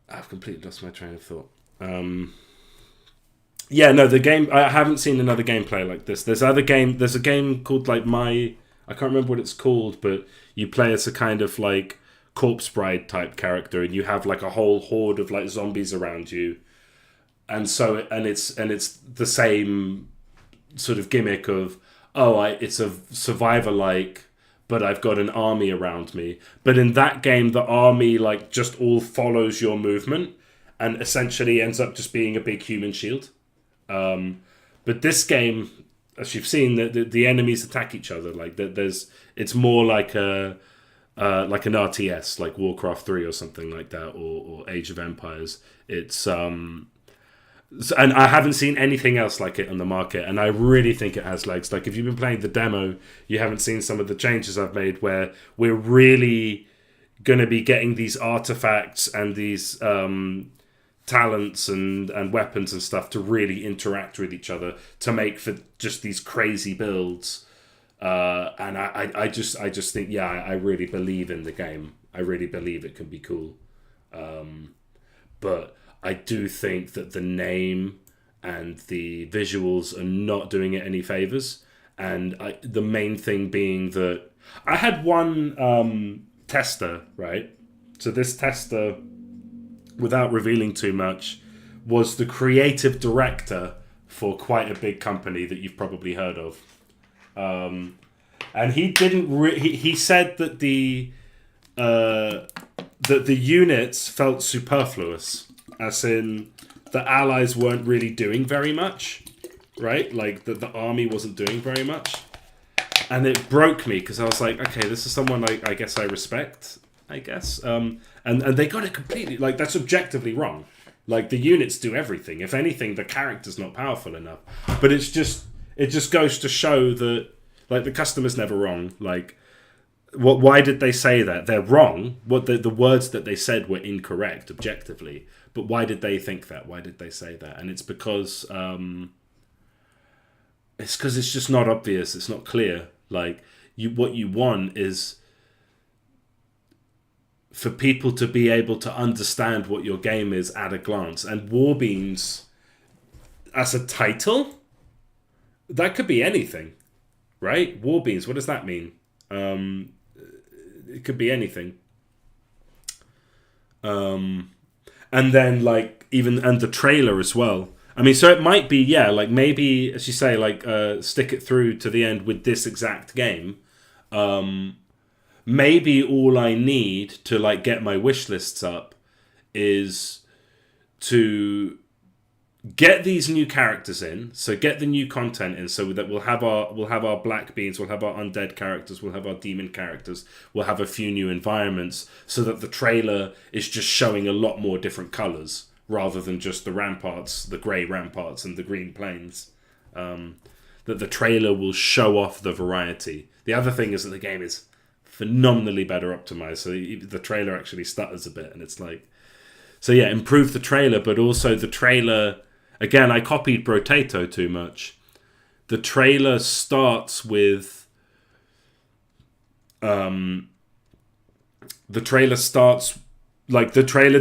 I've completely lost my train of thought. Yeah, no, the game. I haven't seen another gameplay like this. There's a game called like I can't remember what it's called, but you play as a kind of like corpse bride type character, and you have like a whole horde of like zombies around you, and it's the same sort of gimmick of it's a survivor like. But I've got an army around me. But in that game, the army like just all follows your movement and essentially ends up just being a big human shield. But this game, as you've seen, the enemies attack each other. Like it's more like a like an RTS, like Warcraft 3 or something like that, or Age of Empires. It's and I haven't seen anything else like it on the market, and I really think it has legs. Like if you've been playing the demo, you haven't seen some of the changes I've made, where we're really going to be getting these artifacts and these talents and weapons and stuff to really interact with each other to make for just these crazy builds. And I just think, yeah, I really believe in the game. I really believe it can be cool. But I do think that the name and the visuals are not doing it any favors. And the main thing being that I had one tester, right? So this tester, without revealing too much, was the creative director for quite a big company that you've probably heard of. And he didn't. He said that the units felt superfluous, as in the allies weren't really doing very much, right? Like the army wasn't doing very much, and it broke me because I was like, okay, this is someone I guess I respect, I guess. And they got it completely. Like that's objectively wrong. Like the units do everything. If anything, the character's not powerful enough. But it just goes to show that. Like, the customer's never wrong. Like, why did they say that? They're wrong. What the words that they said were incorrect, objectively. But why did they think that? Why did they say that? And it's because it's just not obvious. It's not clear. Like, what you want is for people to be able to understand what your game is at a glance. And Warbeams, as a title, that could be anything. Right? Warbeams, what does that mean? It could be anything. And then, like, and the trailer as well. I mean, so it might be, yeah, like, maybe, as you say, like, stick it through to the end with this exact game. Maybe all I need to, like, get my wish lists up is to get these new characters in, so get the new content in, so that we'll have our black beans, we'll have our undead characters, we'll have our demon characters, we'll have a few new environments, so that the trailer is just showing a lot more different colours rather than just the ramparts, the grey ramparts and the green plains. That the trailer will show off the variety. The other thing is that the game is phenomenally better optimized, so the trailer actually stutters a bit, and it's like, so yeah, improve the trailer, but also the trailer. Again, I copied Brotato too much. The trailer starts with... the trailer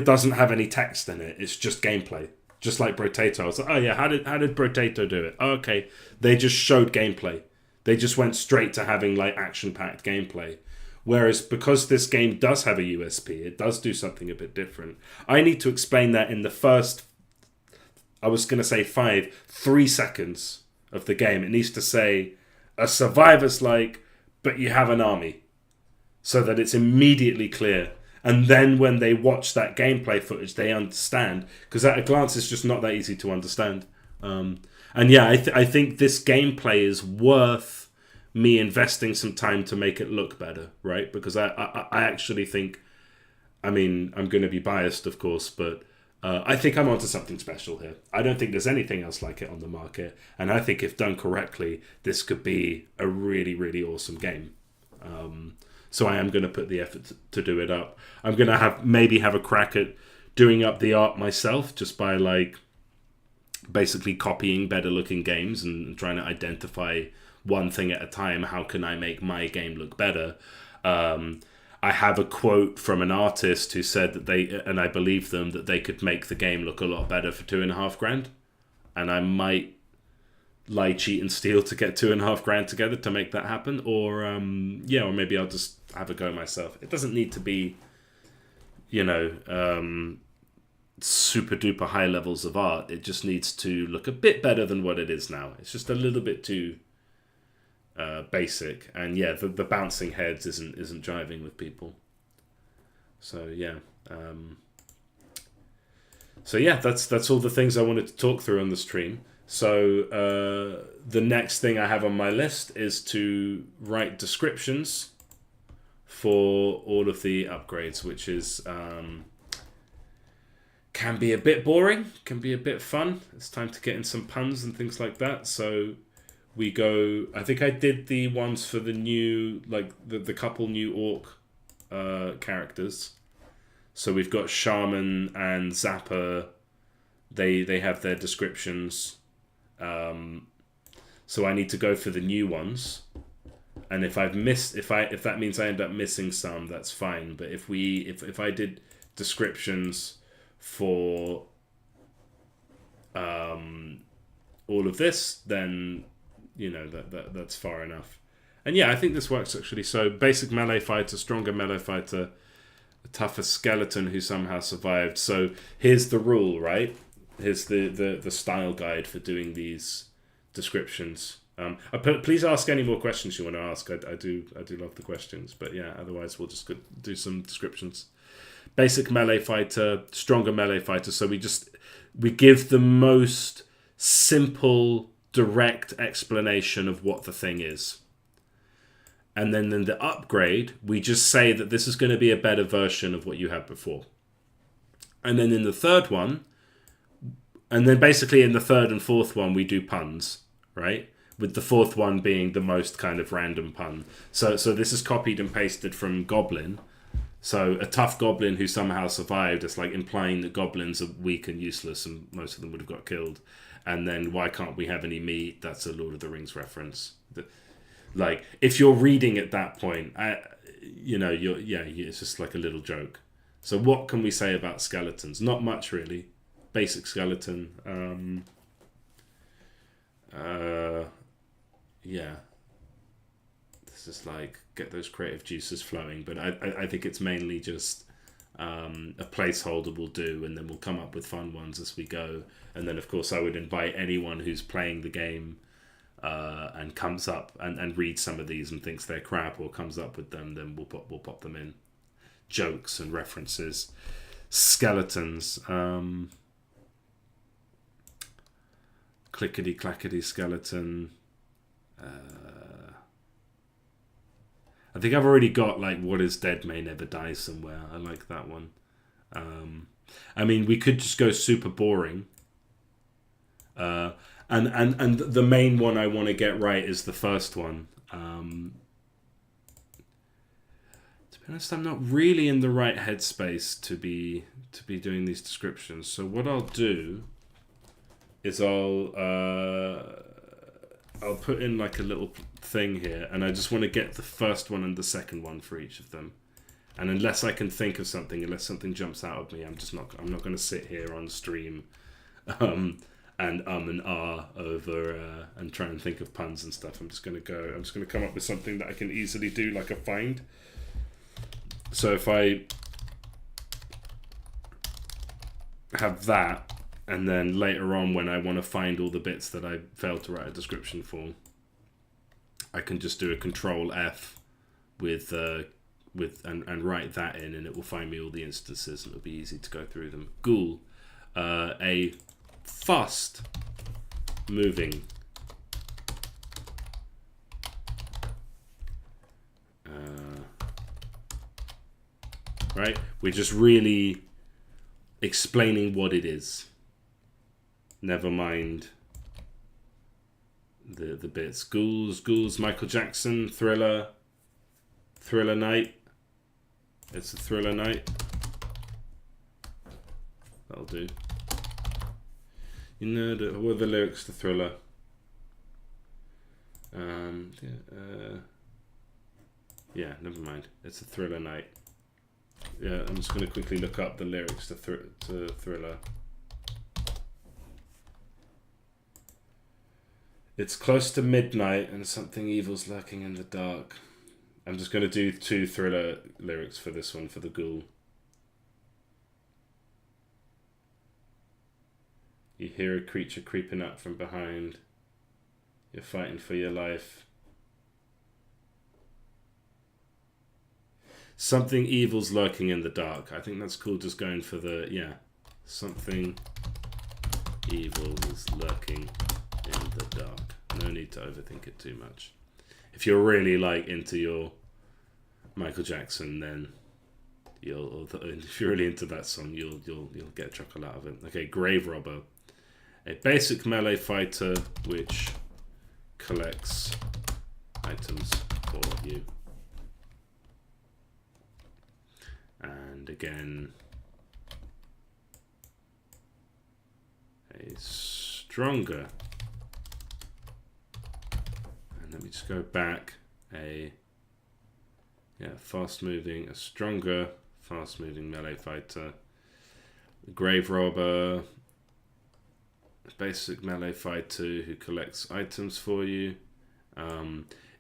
doesn't have any text in it. It's just gameplay. Just like Brotato. I was like, oh yeah, how did Brotato do it? Oh, okay. They just showed gameplay. They just went straight to having like action-packed gameplay. Whereas because this game does have a USP, it does do something a bit different. I need to explain that in the first... I was going to say 3 seconds of the game. It needs to say, a survivor's like, but you have an army. So that it's immediately clear. And then when they watch that gameplay footage, they understand. Because at a glance, it's just not that easy to understand. And yeah, I think this gameplay is worth me investing some time to make it look better, right? Because I actually think, I mean, I'm going to be biased, of course, but... I think I'm onto something special here. I don't think there's anything else like it on the market. And I think if done correctly, this could be a really, really awesome game. So I am going to put the effort to do it up. I'm going to maybe have a crack at doing up the art myself, just by like basically copying better looking games and trying to identify one thing at a time. How can I make my game look better? I have a quote from an artist who said that and I believe them, that they could make the game look a lot better for $2,500. And I might lie, cheat, and steal to get $2,500 together to make that happen. Or, or maybe I'll just have a go myself. It doesn't need to be, super duper high levels of art. It just needs to look a bit better than what it is now. It's just a little bit too... basic, and yeah, the bouncing heads isn't jiving with people. So yeah, that's all the things I wanted to talk through on the stream. So the next thing I have on my list is to write descriptions for all of the upgrades, which is can be a bit boring, can be a bit fun. It's time to get in some puns and things like that. So we go, I think I did the ones for the new, like the couple new orc characters. So we've got Shaman and Zapper. They have their descriptions. So I need to go for the new ones. And if I've missed, if that means I end up missing some, that's fine. But if I did descriptions for all of this, then that's far enough. And yeah, I think this works actually. So basic melee fighter, stronger melee fighter, a tougher skeleton who somehow survived. So here's the rule, right? Here's the style guide for doing these descriptions. Please ask any more questions you want to ask. I do love the questions, but yeah, otherwise we'll just do some descriptions. Basic melee fighter, stronger melee fighter. So we give the most simple, direct explanation of what the thing is. And then in the upgrade, we just say that this is going to be a better version of what you had before. And then in the third one, and then basically in the third and fourth one, we do puns, right? With the fourth one being the most kind of random pun. So this is copied and pasted from Goblin. So a tough goblin who somehow survived, it's like implying that goblins are weak and useless and most of them would have got killed. And then why can't we have any meat? That's a Lord of the Rings reference. Like, if you're reading at that point, it's just like a little joke. So what can we say about skeletons? Not much, really. Basic skeleton. Yeah. This is like, get those creative juices flowing. But I think it's mainly just a placeholder will do, and then we'll come up with fun ones as we go. And then, of course, I would invite anyone who's playing the game and comes up and reads some of these and thinks they're crap or comes up with them, then we'll pop them in. Jokes and references. Skeletons. Clickety clackety skeleton. I think I've already got like what is dead may never die somewhere. I like that one. I mean, we could just go super boring. And the main one I want to get right is the first one. To be honest, I'm not really in the right headspace to be doing these descriptions. So what I'll do is I'll put in like a little thing here, and I just want to get the first one and the second one for each of them. And unless I can think of something, unless something jumps out of me, I'm not going to sit here on stream and ah over and try and think of puns and stuff. I'm just going to come up with something that I can easily do, like a find. So if I have that, and then later on when I want to find all the bits that I failed to write a description for, I can just do a Control F with and write that in, and it will find me all the instances, and it'll be easy to go through them. Ghoul, a fast moving right? We're just really explaining what it is. Never mind the bits. Ghouls, Michael Jackson, Thriller Night. It's a Thriller Night. That'll do. You know, what are the lyrics to Thriller? Yeah, never mind. It's a Thriller Night. Yeah, I'm just going to quickly look up the lyrics to Thriller. It's close to midnight and something evil's lurking in the dark. I'm just going to do 2 Thriller lyrics for this one, for the Ghoul. You hear a creature creeping up from behind. You're fighting for your life. Something evil's lurking in the dark. I think that's cool, just going for the, yeah. Something evil is lurking in the dark. No need to overthink it too much. If you're really like into your Michael Jackson, then if you're really into that song, you'll get a chuckle out of it. Okay, Grave Robber, a basic melee fighter which collects items for you. And again, a stronger, and let me just go back, a a stronger fast moving melee fighter. Grave Robber, basic melee fighter who collects items for you.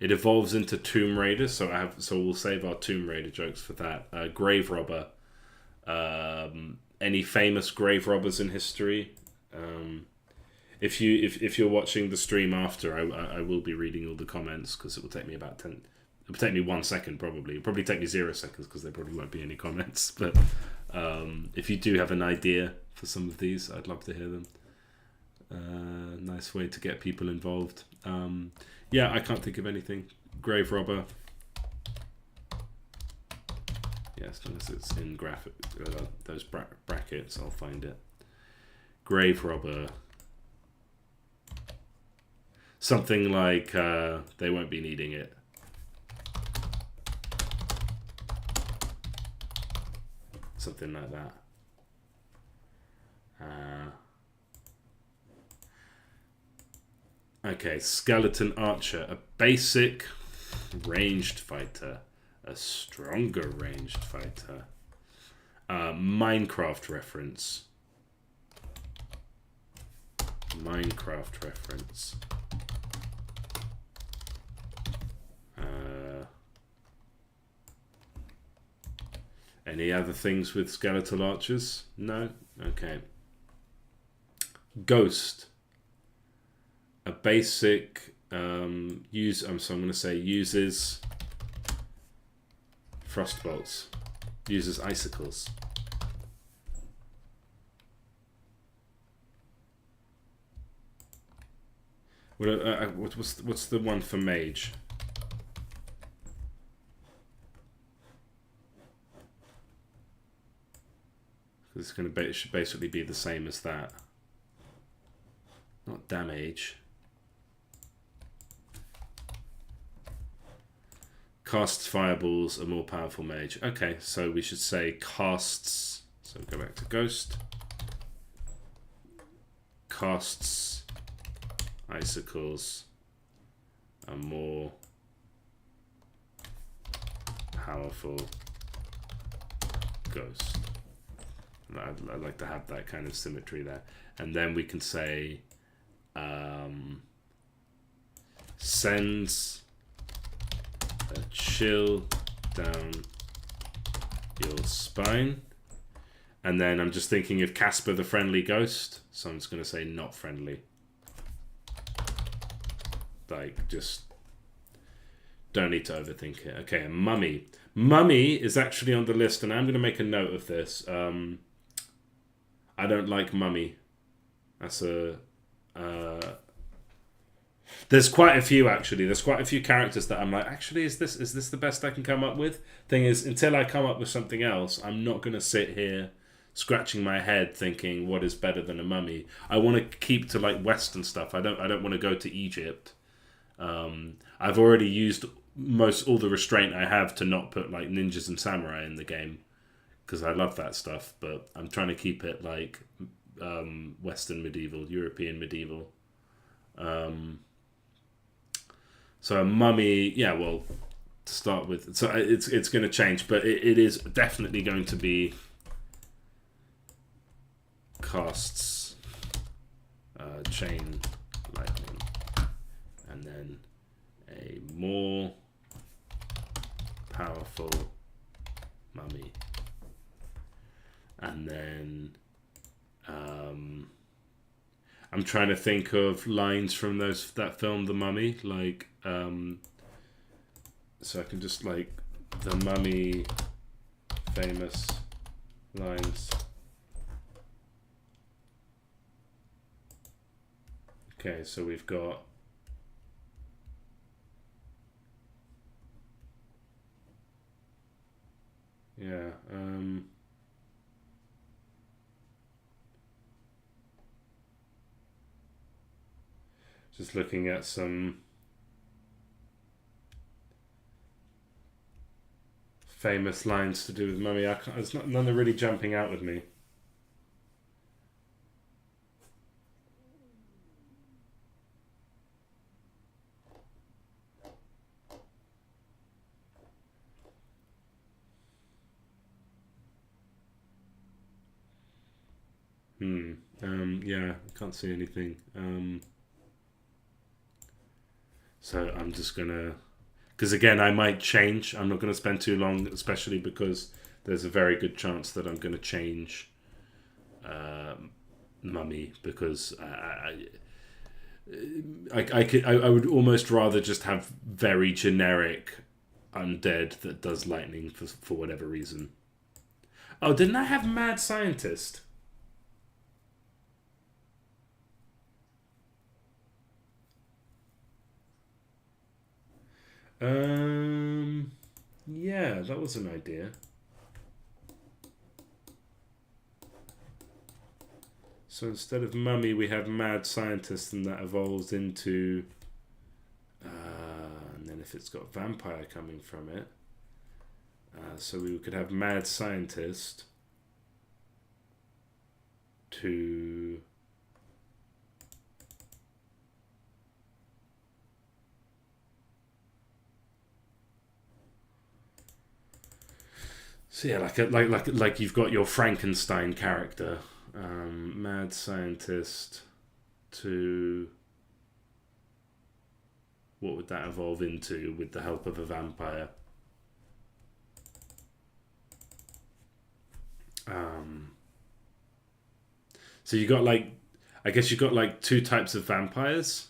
It evolves into Tomb Raider, so we'll save our Tomb Raider jokes for that. Grave Robber. Any famous grave robbers in history? If you're watching the stream after, I will be reading all the comments, because it will take me about 10. It'll take me 1 second probably. It'll probably take me 0 seconds because there probably won't be any comments. But if you do have an idea for some of these, I'd love to hear them. Nice way to get people involved. Yeah, I can't think of anything. Grave Robber. Yeah, as long as it's in those brackets, I'll find it. Grave Robber. Something like they won't be needing it. Something like that. Okay, Skeleton Archer, a basic ranged fighter, a stronger ranged fighter. Minecraft reference. Minecraft reference. Any other things with skeletal archers? No? Okay. Ghost. A basic I'm going to say uses frost bolts. Uses icicles. What's the one for mage? It's going to should basically be the same as that. Not damage. Casts fireballs, a more powerful mage. Okay, so we should say casts. So go back to Ghost. Casts icicles, a more powerful ghost. I'd like to have that kind of symmetry there. And then we can say sends a chill down your spine. And then I'm just thinking of Casper the Friendly Ghost, so I'm just going to say not friendly. Like, just don't need to overthink it. Okay, a mummy. Mummy is actually on the list, and I'm going to make a note of this. I don't like mummy. That's a... there's quite a few, actually. There's quite a few characters that I'm like, actually, is this the best I can come up with? Thing is, until I come up with something else, I'm not going to sit here scratching my head thinking what is better than a mummy. I want to keep to like Western stuff. I don't want to go to Egypt. I've already used all the restraint I have to not put like ninjas and samurai in the game because I love that stuff, but I'm trying to keep it like Western medieval, European medieval. So a mummy, yeah, well, to start with, so it's going to change, but it is definitely going to be casts chain lightning, and then a more powerful mummy, and then I'm trying to think of lines from that film, The Mummy, like so I can just like The Mummy famous lines. Okay, so we've got Just looking at some famous lines to do with Mummy. None are really jumping out with me. Yeah, I can't see anything. So I'm just gonna, because again, I might change. I'm not gonna spend too long, especially because there's a very good chance that I'm gonna change Mummy, because I would almost rather just have very generic undead that does lightning for whatever reason. Oh, didn't I have Mad Scientist? Yeah, that was an idea. So instead of Mummy, we have Mad Scientist, and that evolves into... and then if it's got Vampire coming from it... so we could have Mad Scientist to... So yeah, like you've got your Frankenstein character, Mad Scientist to... What would that evolve into with the help of a vampire? So you got like, I guess you got like two types of vampires.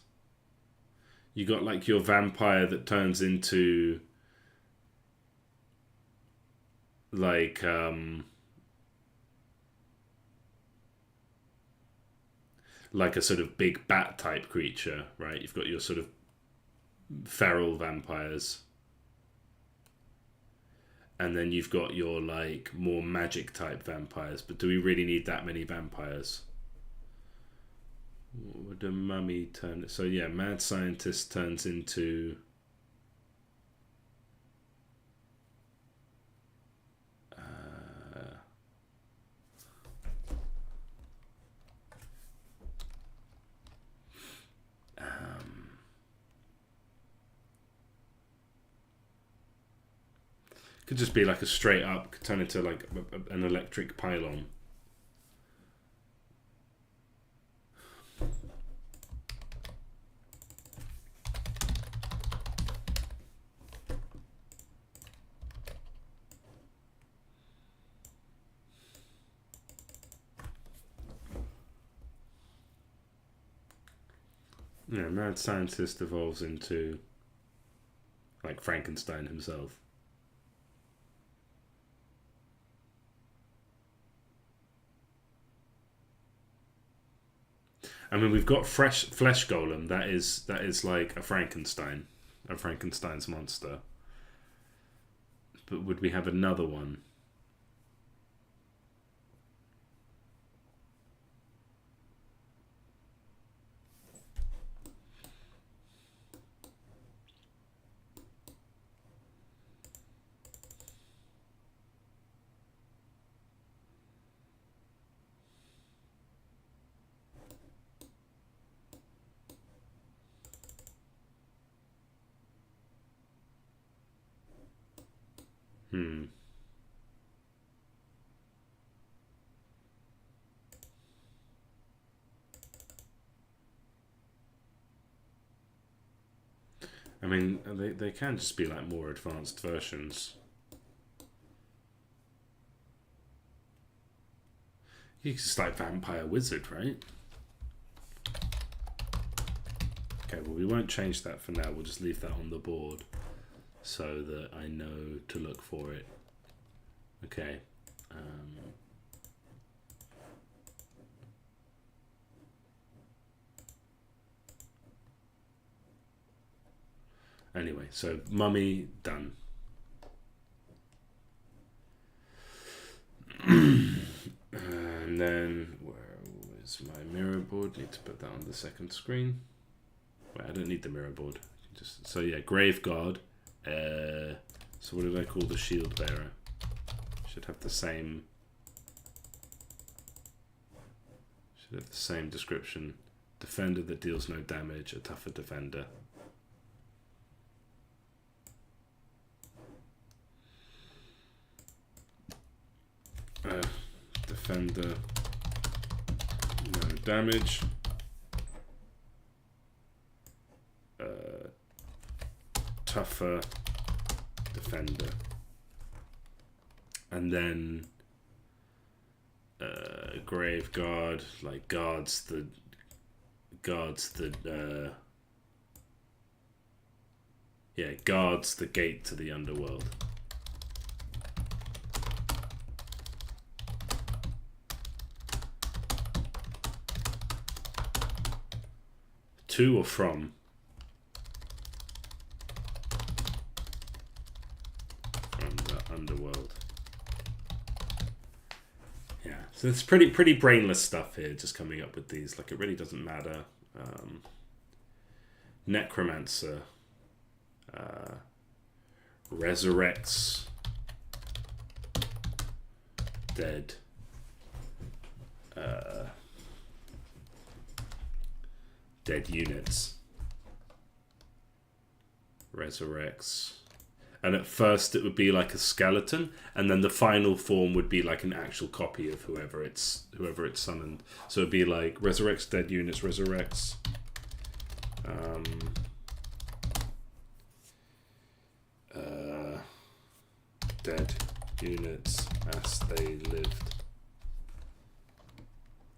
You got like your vampire that turns into like a sort of big bat type creature, right? You've got your sort of feral vampires, and then you've got your like more magic type vampires. But do we really need that many vampires? What would a Mummy turn? So yeah, Mad Scientist turns into could just be like a straight up, could turn into like an electric pylon. Yeah, Mad Scientist evolves into like Frankenstein himself. I mean, we've got Flesh Golem. That is like a Frankenstein's monster. But would we have another one? I mean, they can just be like more advanced versions. He's just like Vampire Wizard, right? Okay, well we won't change that for now. We'll just leave that on the board so that I know to look for it. Okay. Anyway, so Mummy done. And then where is my mirror board? Need to put that on the second screen. Wait, I don't need the mirror board. Just so yeah, grave guard. So what did I call the shield bearer? Should have the same. Should have the same description. Defender that deals no damage, a tougher defender. Defender, no damage. Tougher defender. And then grave guard, like guards the gate to the underworld. To or from? From the underworld. Yeah, so it's pretty brainless stuff here, just coming up with these. Like, it really doesn't matter. Necromancer resurrects dead. Dead units. Resurrects. And at first it would be like a skeleton, and then the final form would be like an actual copy of whoever it's summoned. So it'd be like resurrects dead units, resurrects dead units as they lived.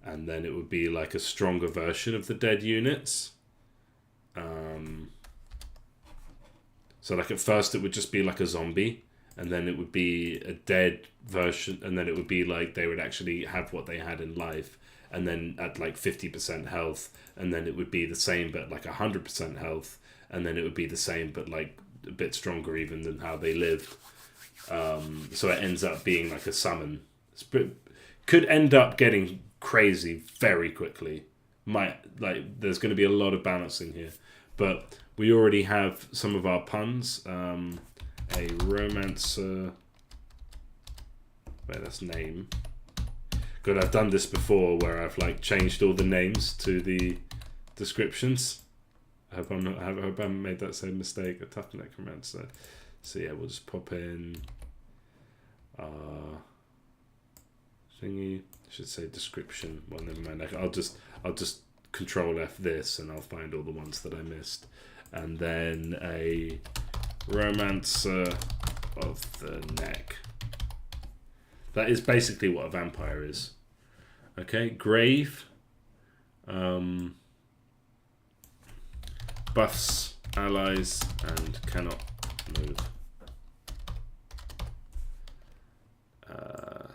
And then it would be like a stronger version of the dead units. So like at first it would just be like a zombie, and then it would be a dead version, and then it would be like they would actually have what they had in life, and then at like 50% health, and then it would be the same but like 100% health, and then it would be the same but like a bit stronger even than how they lived. So it ends up being like a summon. Could end up getting crazy very quickly. There's going to be a lot of balancing here, but we already have some of our puns. A romancer. Wait, that's name. Good, I've done this before where I've like changed all the names to the descriptions. I hope I haven't made that same mistake. A tough necromancer. So yeah, we'll just pop in thingy. I should say description. Well, never mind. I'll just Control F this, and I'll find all the ones that I missed. And then a romancer of the neck. That is basically what a vampire is. Okay, grave. Buffs allies and cannot move.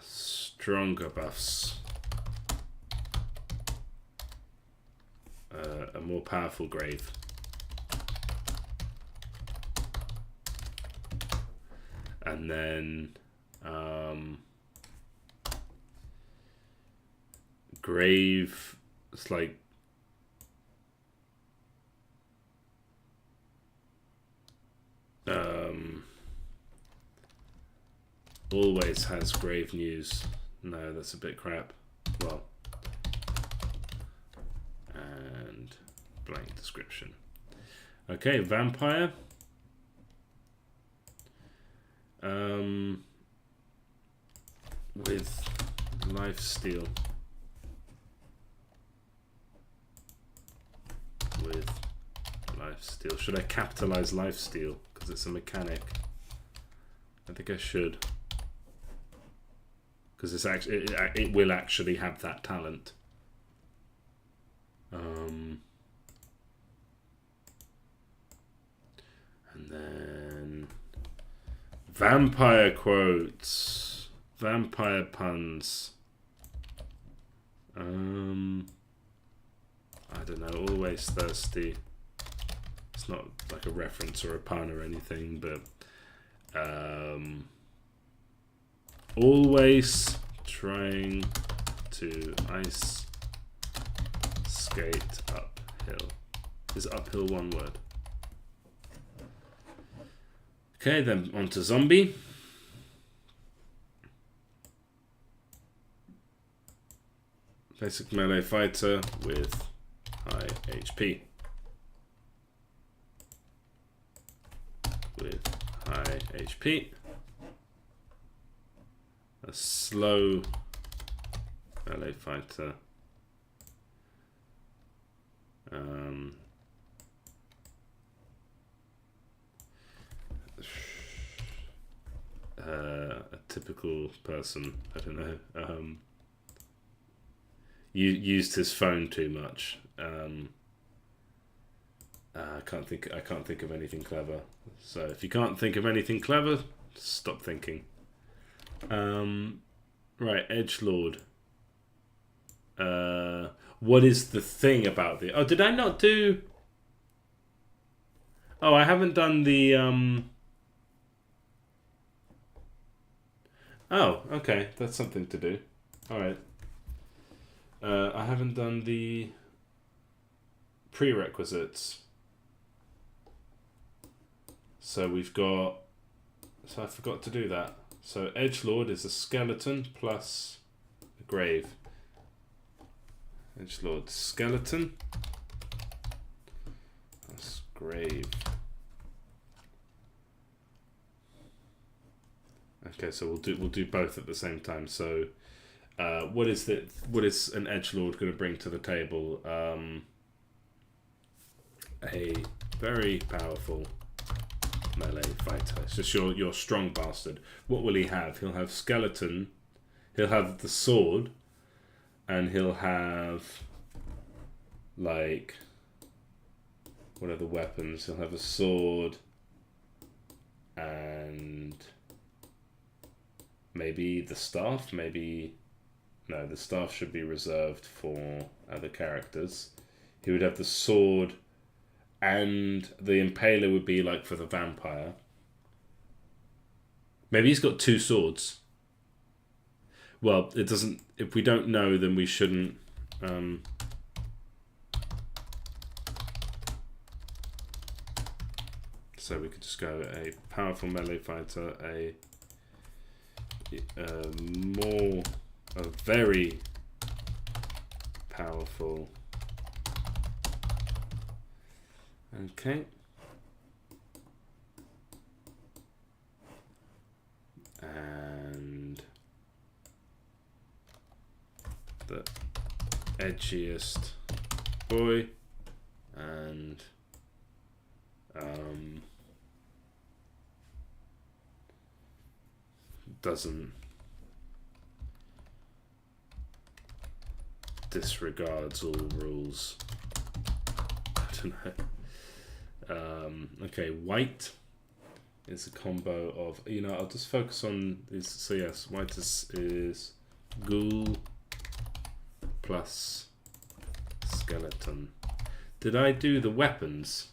Stronger buffs. A more powerful grave. And then grave, it's like always has grave news. No, that's a bit crap. Well, and blank description. Okay, vampire. With lifesteal. With lifesteal. Should I capitalize lifesteal because it's a mechanic? I think I should. Because it's actually it will actually have that talent. And then vampire quotes, vampire puns. I don't know. Always thirsty. It's not like a reference or a pun or anything, but always trying to ice skate uphill. is uphill one word. Okay, then on to zombie. Basic melee fighter with high HP. With high HP. A slow melee fighter. A typical person, I don't know, used his phone too much. I can't think of anything clever. So if you can't think of anything clever, stop thinking. Right, edgelord. What is the thing about the... Oh, did I not do... Oh, I haven't done the... Oh, okay. That's something to do. Alright. I haven't done the prerequisites. So we've got... So I forgot to do that. So edgelord is a skeleton plus a grave. Edgelord skeleton plus grave. Okay, so we'll do both at the same time. So what is an edgelord going to bring to the table? A very powerful melee fighter. It's just your strong bastard. What will he have? He'll have skeleton. He'll have the sword, and he'll have like, what are the weapons? He'll have a sword and maybe the staff. Maybe no, the staff should be reserved for other characters. He would have the sword. And the impaler would be like for the vampire. Maybe he's got two swords. Well, it doesn't... If we don't know, then we shouldn't... So we could just go a powerful melee fighter, a very powerful... Okay. And the edgiest boy, and disregards all rules. I don't know. Okay, white is a combo of, I'll just focus on this. So yes, white is ghoul plus skeleton. Did I do the weapons?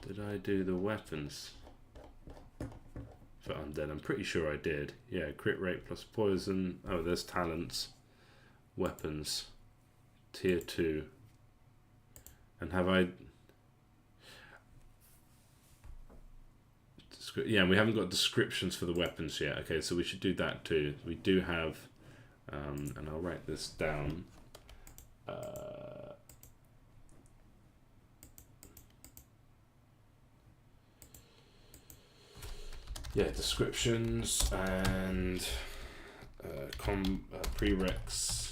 Did I do the weapons for undead? I'm pretty sure I did. Yeah, crit rate plus poison. Oh, there's talents. Weapons, tier 2, and have I? Yeah, we haven't got descriptions for the weapons yet. Okay, so we should do that too. We do have, and I'll write this down. Yeah, descriptions and prereqs.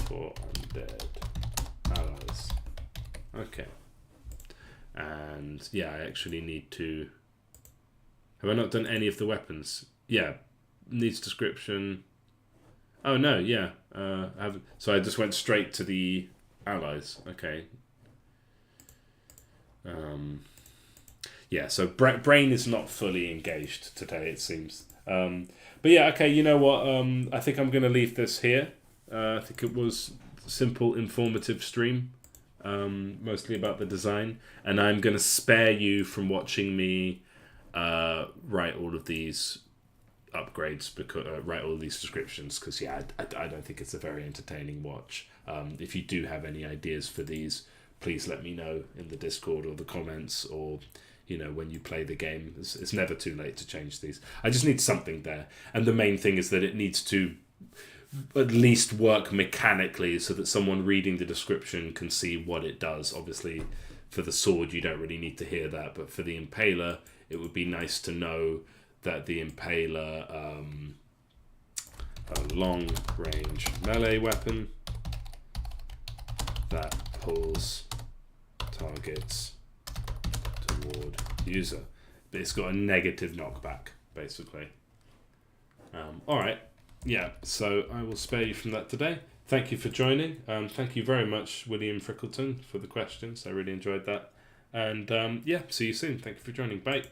For undead allies. Okay. And yeah, I actually need to... Have I not done any of the weapons? Yeah. Needs description. Oh no, yeah. I haven't... So I just went straight to the allies. Okay. Yeah, so brain is not fully engaged today, it seems. But yeah, okay, you know what? I think I'm going to leave this here. I think it was a simple, informative stream, mostly about the design. And I'm going to spare you from watching me write all of these upgrades, because write all these descriptions, because yeah, I don't think it's a very entertaining watch. If you do have any ideas for these, please let me know in the Discord or the comments, or when you play the game. It's never too late to change these. I just need something there, and the main thing is that it needs to at least work mechanically, so that someone reading the description can see what it does. Obviously, for the sword, you don't really need to hear that, but for the impaler, it would be nice to know that the impaler, a long-range melee weapon that pulls targets toward user, but it's got a negative knockback, basically. Alright, yeah, so I will spare you from that today. Thank you for joining. Thank you very much, William Frickleton, for the questions. I really enjoyed that. And yeah, see you soon. Thank you for joining. Bye.